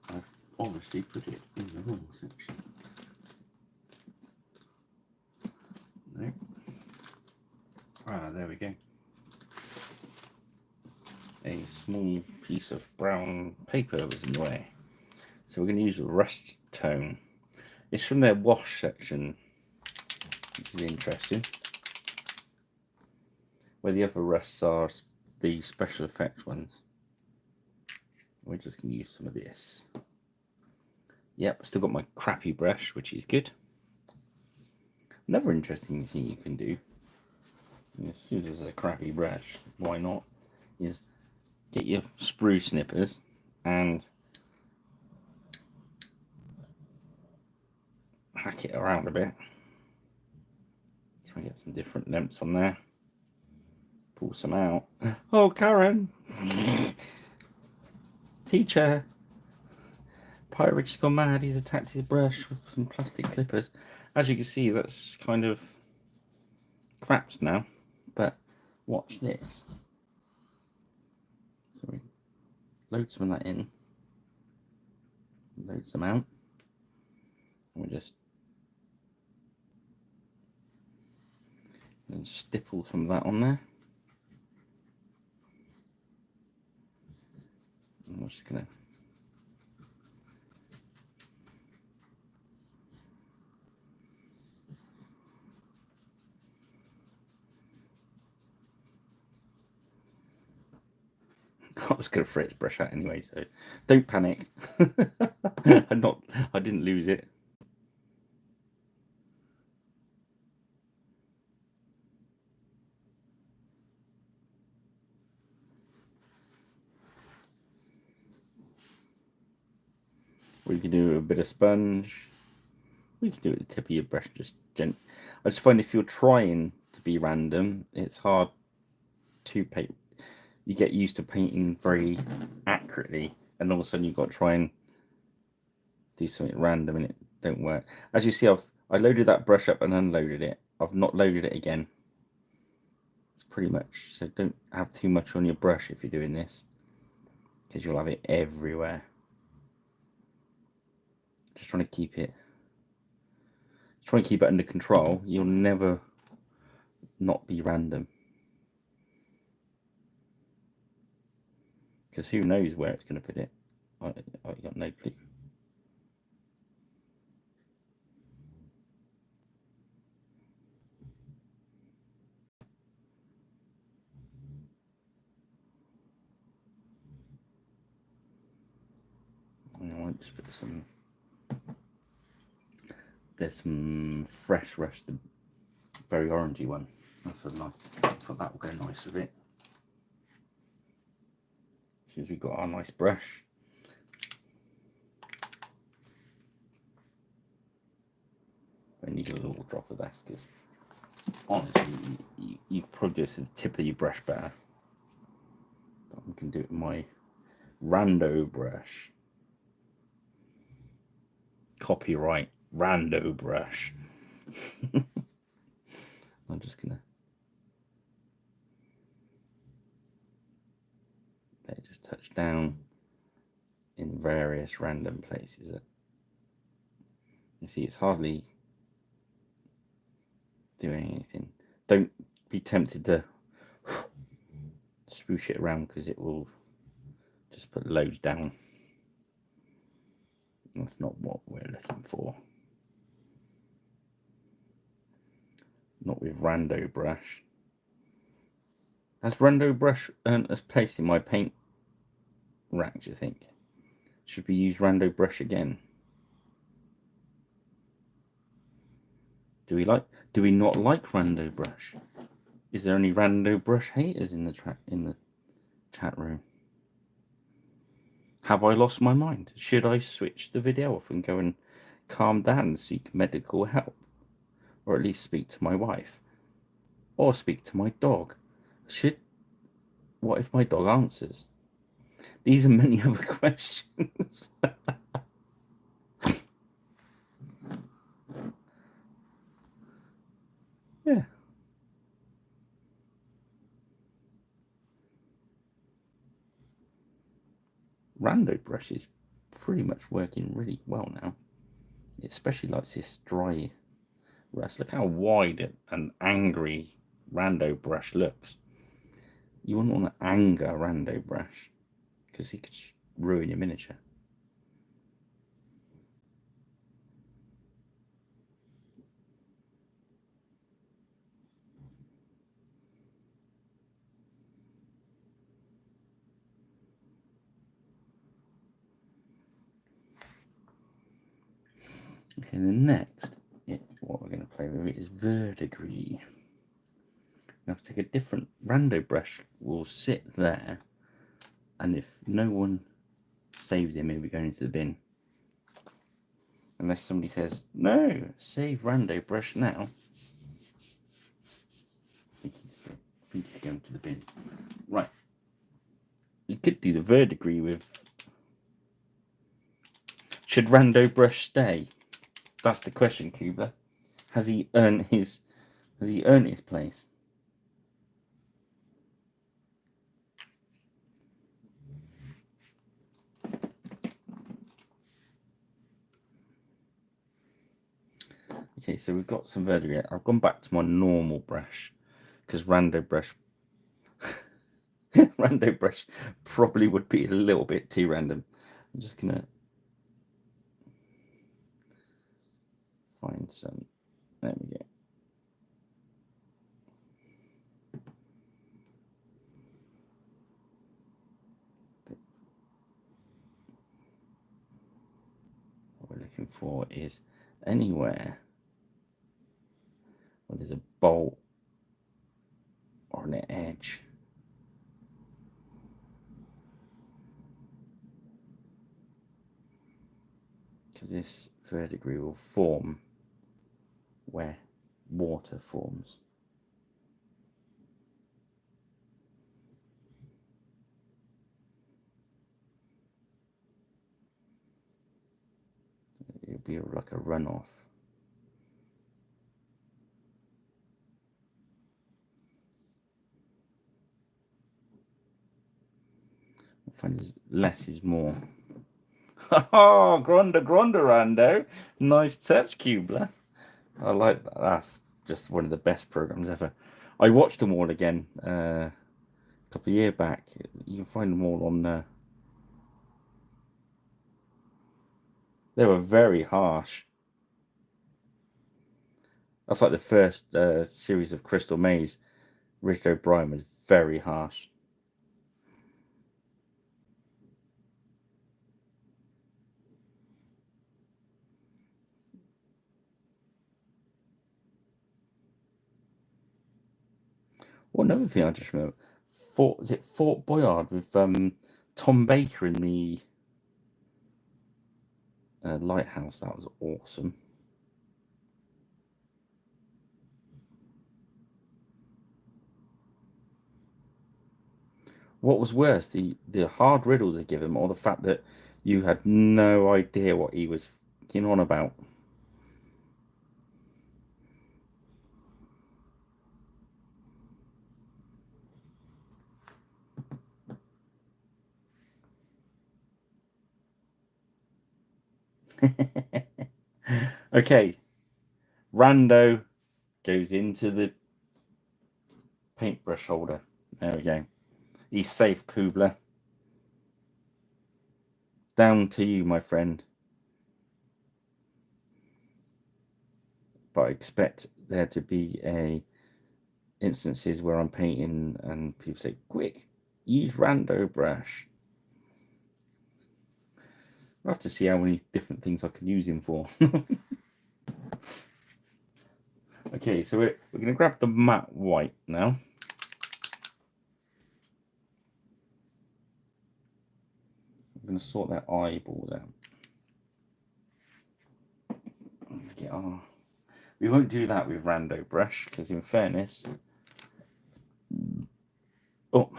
I've obviously put it in the wrong section. No. Ah, there we go. A small piece of brown paper was in the way. So we're going to use a rust tone. It's from their wash section, which is interesting. Where the other rusts are the special effects ones. We're just going to use some of this. Yep, still got my crappy brush, which is good. Another interesting thing you can do, this is a crappy brush, why not, is get your sprue snippers and hack it around a bit. Try and get some different lengths on there. Pull some out. Oh, Karen! Teacher! Pyric's gone mad, he's attacked his brush with some plastic clippers. As you can see, that's kind of crapped now, but watch this. load some of that in. Load some out. And we'll just stipple some of that on there. And we're just gonna I was going to throw its brush out anyway, so don't panic. I didn't lose it. We can do a bit of sponge. We can do it with the tip of your brush, just gently. I just find if you're trying to be random, it's hard to paint. You get used to painting very accurately, and all of a sudden you've got to try and do something random and it don't work. As you see, I loaded that brush up and unloaded it. I've not loaded it again. It's pretty much, so don't have too much on your brush if you're doing this, because you'll have it everywhere. Just trying to keep it under control. You'll never not be random, because who knows where it's going to put it. I got no clue. I might just put some. There's some fresh rush, the very orangey one. That's what I like. I thought that will go nice with it. Since we've got our nice brush. I need a little drop of this because honestly, you probably do this at the tip of your brush better. But I can do it with my rando brush. Copyright rando brush. I'm just gonna just touch down in various random places. You see, it's hardly doing anything. Don't be tempted to swoosh it around because it will just put loads down. That's not what we're looking for. Not with rando brush. Has rando brush earned its place in my paint rack, do you think? Should we use rando brush again? Do we not like rando brush? Is there any rando brush haters in the chat room? Have I lost my mind? Should I switch the video off and go and calm down and seek medical help? Or at least speak to my wife? Or speak to my dog? What if my dog answers? These are many other questions. Yeah. Rando brush is pretty much working really well now. It especially likes this dry rust. Look how wide and angry rando brush looks. You wouldn't want to anger rando brush because he could ruin your miniature. Okay, the next, what we're going to play with is verdigris. We have to take a different rando brush. Will sit there, and if no one saves him, he'll be going into the bin. Unless somebody says, no, save rando brush now. I think he's going to the bin. Right. You could do the verdigris with. Should rando brush stay? That's the question, Kuba. Has he earned his place? Okay, so we've got some verdure. I've gone back to my normal brush because rando brush rando brush probably would be a little bit too random. I'm just gonna find some. There we go. What we're looking for is anywhere where there's a bolt or an edge. Because this verdigris will form where water forms. It'll be like a runoff. I find less is more. Oh, Gronda Rando. Nice touch, Kubler. I like that. That's just one of the best programs ever. I watched them all again a couple of years back. You can find them all on. They were very harsh. That's like the first series of Crystal Maze. Rick O'Brien was very harsh. Well, another thing I just remember, was it Fort Boyard with Tom Baker in the lighthouse? That was awesome. What was worse, the hard riddles they give him, or the fact that you had no idea what he was on about? Okay, Rando goes into the paintbrush holder. There we go. He's safe, Kubler. Down to you, my friend. But I expect there to be instances where I'm painting and people say, quick, use rando brush. I'll have to see how many different things I can use him for. Okay, so we're going to grab the matte white now. I'm going to sort their eyeballs out. We won't do that with rando brush because, in fairness, oh,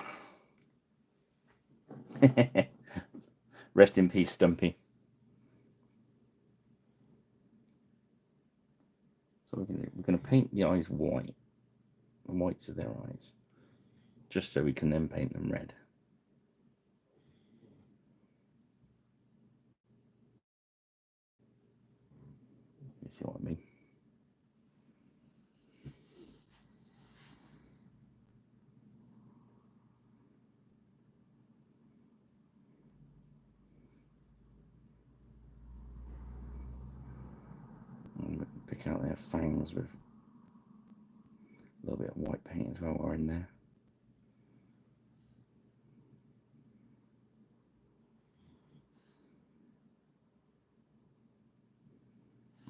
rest in peace, Stumpy. So we're going to paint the eyes white, the whites of their eyes, just so we can then paint them red. You see what I mean? Pick out their fangs with a little bit of white paint as well while we're in there.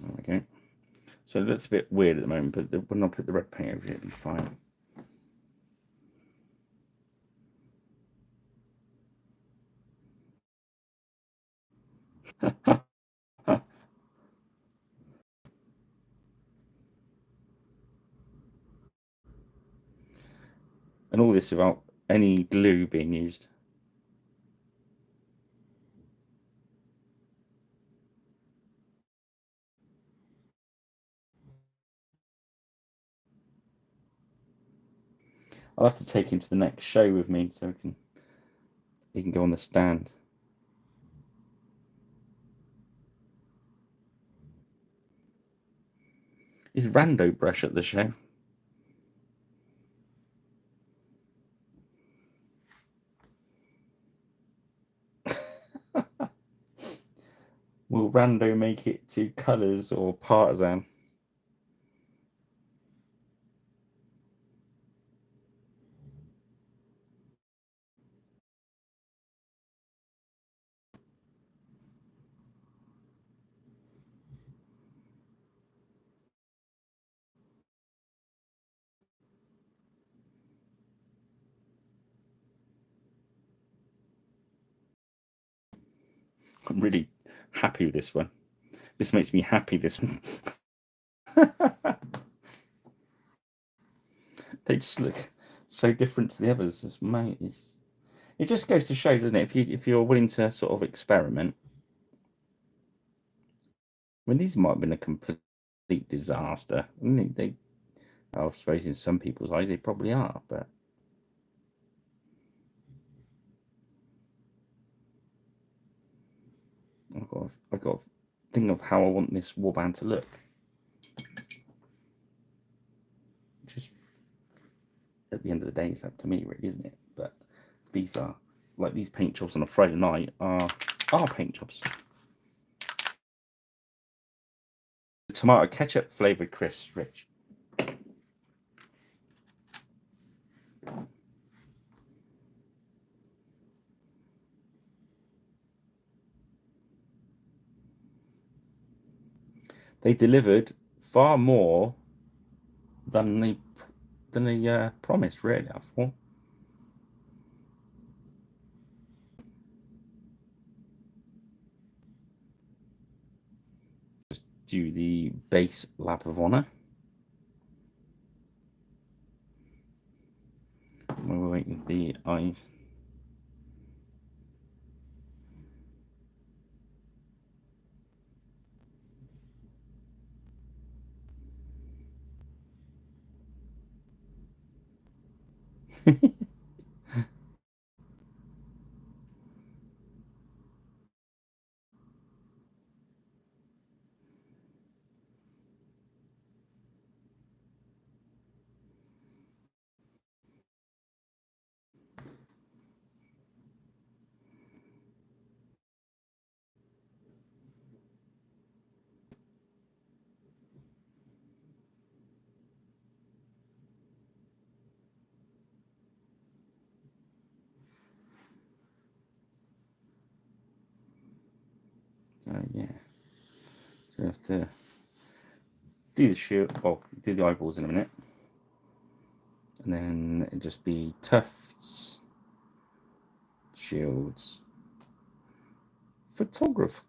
There we go. So it looks a bit weird at the moment, but when I put the red paint over it, it'll be fine. And all this without any glue being used. I'll have to take him to the next show with me so he can go on the stand. Is Rando Brush at the show? Will Rando make it to Colours or Partisan? I'm really happy with this one. This makes me happy, this one. They just look so different to the others. It just goes to show, doesn't it? If you're willing to sort of experiment. I mean, these might have been a complete disaster. I mean, I suppose in some people's eyes they probably are, but I've got to think of how I want this warband to look. Just at the end of the day, it's up to me, really, isn't it? But these are like these paint jobs on a Friday night are paint jobs. Tomato ketchup flavored crisps, Rich. They delivered far more than they promised, really. I thought. Just do the base lap of honor. We're waiting the eyes. Yeah. So I have to do the shield. Oh, do the eyeballs in a minute, and then it'd just be tufts, shields, photographs,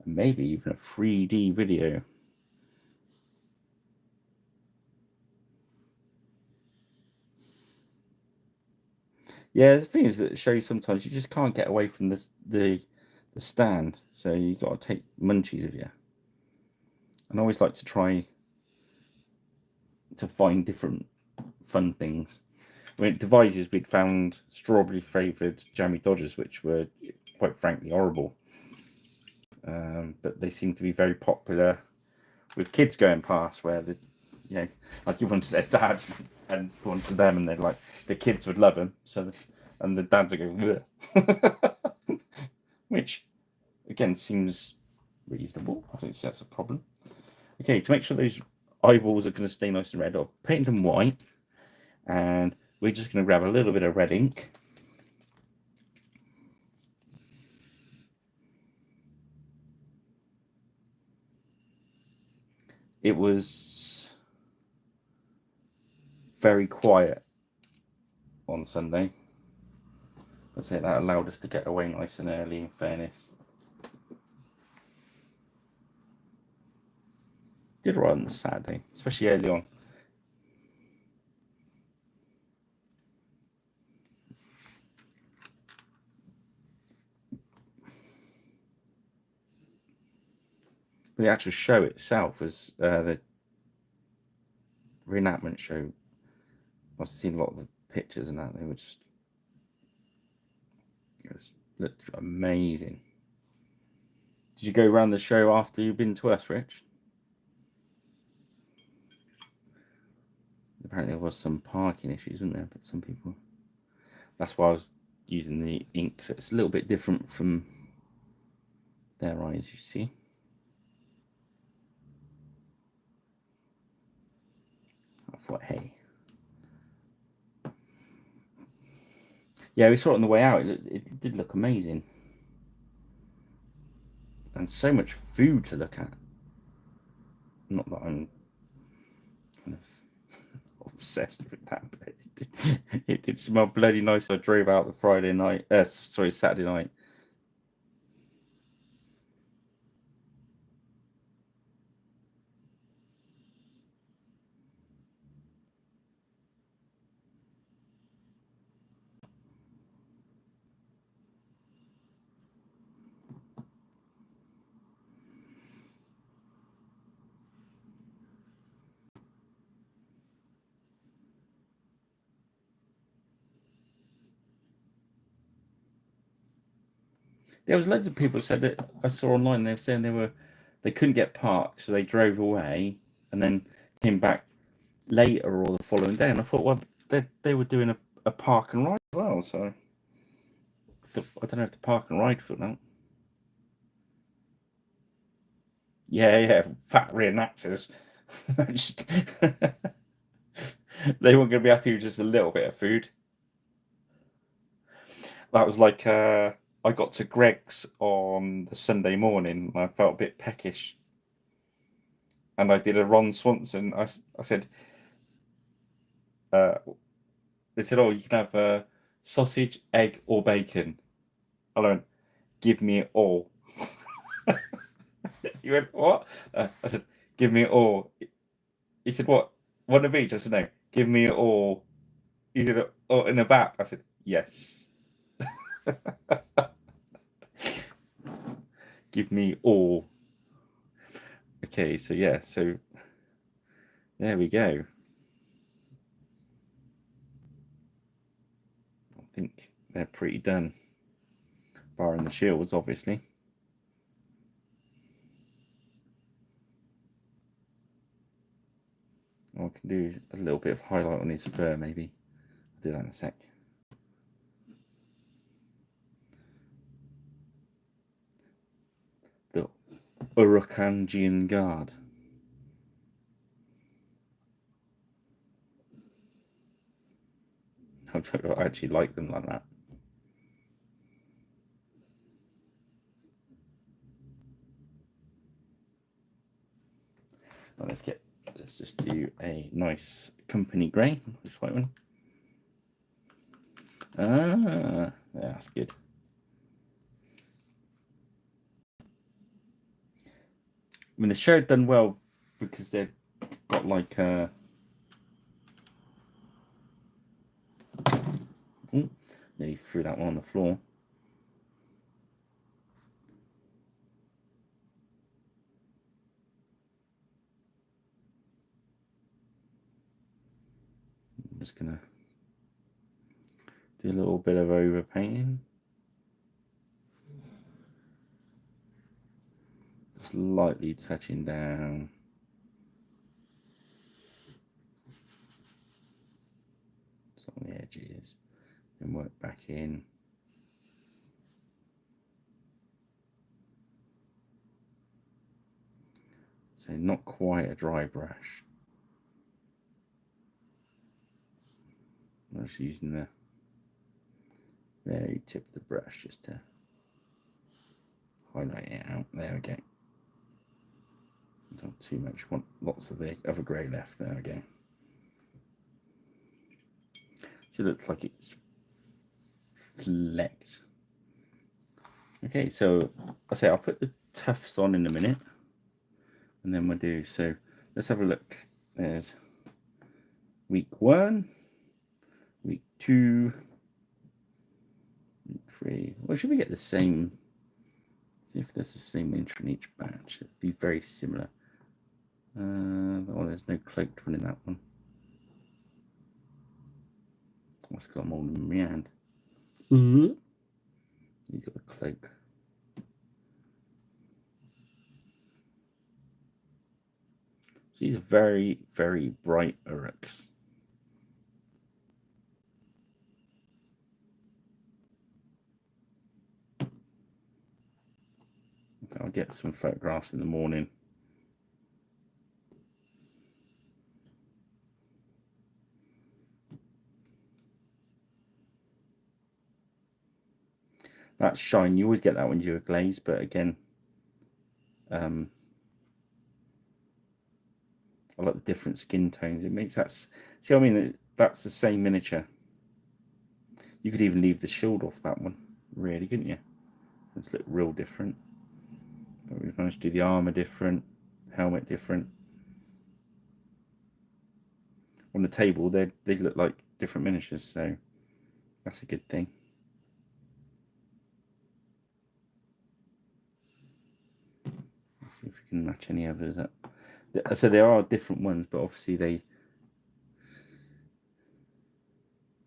and maybe even a 3D video. Yeah, the thing is that it shows sometimes you just can't get away from the stand, so you've got to take munchies with you. And I always like to try to find different fun things. I mean, devices we'd found strawberry flavoured jammy dodgers, which were quite frankly horrible. But they seem to be very popular with kids going past, where like give one to their dad and one to them, and they're like the kids would love them. And the dads are going, which again seems reasonable. I don't see that's a problem. Okay, to make sure those eyeballs are going to stay nice and red, I've painted them white, and we're just going to grab a little bit of red ink. It was very quiet on Sunday. I say that allowed us to get away nice and early, in fairness. Did right on Saturday, especially early on. But the actual show itself was the reenactment show. I've seen a lot of the pictures and that. They were just, it looked amazing. Did you go around the show after you've been to us, Rich? apparently there was some parking issues, wasn't there? But some people. That's why I was using the ink, so it's a little bit different from their eyes, you see. I thought, hey. Yeah, we saw it on the way out. It did look amazing. And so much food to look at. Not that I'm kind of obsessed with that, but it did smell bloody nice. I drove out the Saturday night. There was loads of people said that I saw online. They were saying they couldn't get parked, so they drove away and then came back later or the following day. And I thought, well, they were doing a park and ride as well. So I don't know if the park and ride for that. Yeah, fat reenactors. They weren't going to be happy with just a little bit of food. That was like I got to Greg's on the Sunday morning and I felt a bit peckish. And I did a Ron Swanson. I said, they said, oh, you can have sausage, egg, or bacon. I went, give me it all. You went, what? I said, give me it all. He said, what? One of each? I said, no, give me it all. He said, oh, in a vat. I said, yes. Give me all. Okay, so yeah, so there we go. I think they're pretty done. Barring the shields, obviously. I can do a little bit of highlight on his fur, maybe. I'll do that in a sec. The Urukangian Guard. I actually like them like that. Well, let's just do a nice company grey. This white one. Ah, yeah, that's good. I mean, the shirt done well because they've got like nearly threw that one on the floor. I'm just gonna do a little bit of overpainting. Just lightly touching down. On the edges and work back in. So not quite a dry brush. I'm just using the very tip of the brush just to highlight it out. There we go. Not too much. Want lots of the other grey left. There we go. So it looks like it's flecked. Okay, so I'll put the tufts on in a minute, and then we'll do. So let's have a look. There's week 1, week 2, week 3. Well, should we get the same? See if there's the same intro in each batch. It'd be very similar. Oh, there's no cloaked one in that one. That's because I'm holding in my hand. He's got a cloak. So these are very, very bright uruks. I'll get some photographs in the morning. That shine, you always get that when you do a glaze, but again, I like the different skin tones. It makes that, see what I mean? That's the same miniature. You could even leave the shield off that one, really, couldn't you? It's look real different. But we've managed to do the armor different, helmet different. On the table, they look like different miniatures, so that's a good thing. Let's see if we can match any others up. So there are different ones, but obviously they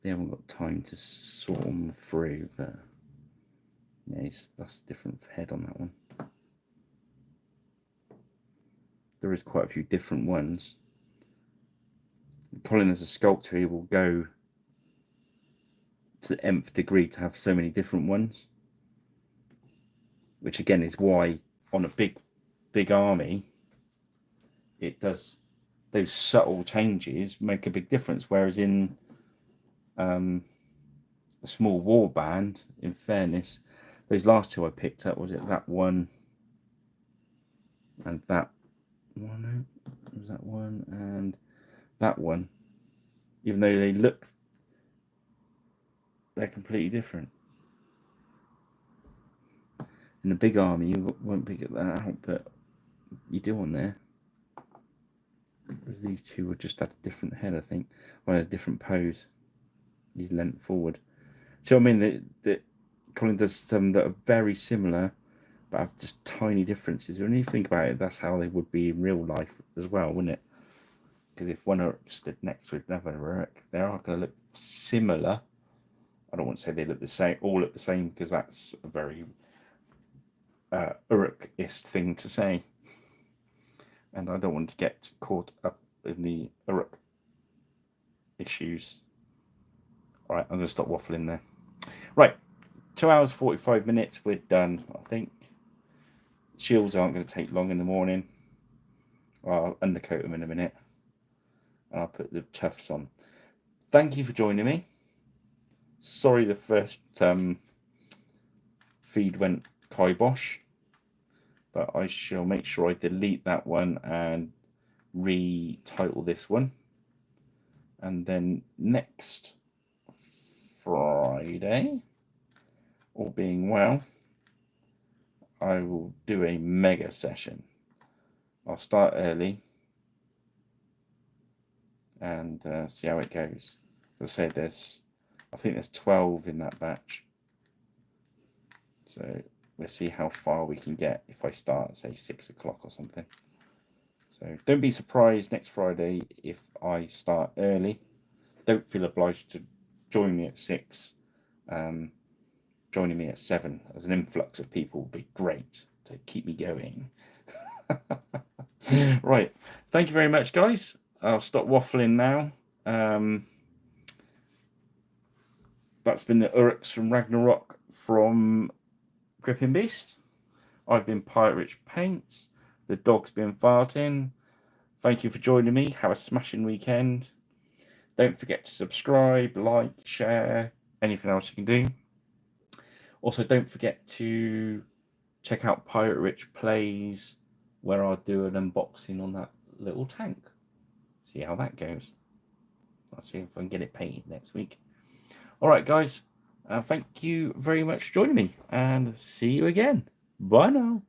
haven't got time to sort them through. But yeah, that's different head on that one. There is quite a few different ones. Colin, as a sculptor, he will go to the nth degree to have so many different ones, which again is why on a big army, it does, those subtle changes make a big difference. Whereas in a small war band, in fairness, those last two I picked up, was it that one and that one? Was that one and that one? Even though they look, they're completely different. In a big army, you won't pick that out, but you do on there. Whereas these two were just at a different head, I think. One has a different pose. He's leant forward. So I mean, that Colin does some that are very similar, but have just tiny differences. When you think about it, that's how they would be in real life as well, wouldn't it? Because if one uruk stood next to another uruk, they are going to look similar. I don't want to say they look the same, all look the same, because that's a very uruk-ist thing to say. And I don't want to get caught up in the uruk issues. All right, I'm going to stop waffling there. Right, 2 hours 45 minutes. We're done, I think. Shields aren't going to take long in the morning. I'll undercoat them in a minute. And I'll put the tufts on. Thank you for joining me. Sorry the first feed went kibosh, but I shall make sure I delete that one and retitle this one. And then next Friday, all being well, I will do a mega session. I'll start early and see how it goes. As I say, I think there's 12 in that batch. So we'll see how far we can get if I start at, say, 6 o'clock or something. So don't be surprised next Friday if I start early. Don't feel obliged to join me at 6. Joining me at 7 as an influx of people would be great to keep me going. Right. Thank you very much, guys. I'll stop waffling now. That's been the Uruks from Ragnarok from Gripping Beast. I've been Pirate Rich Paints. The dog's been farting. Thank you for joining me. Have a smashing weekend. Don't forget to subscribe, like, share, anything else you can do. Also, don't forget to check out Pirate Rich Plays, where I'll do an unboxing on that little tank. See how that goes. I'll see if I can get it painted next week. All right, guys. Thank you very much for joining me, and see you again. Bye now.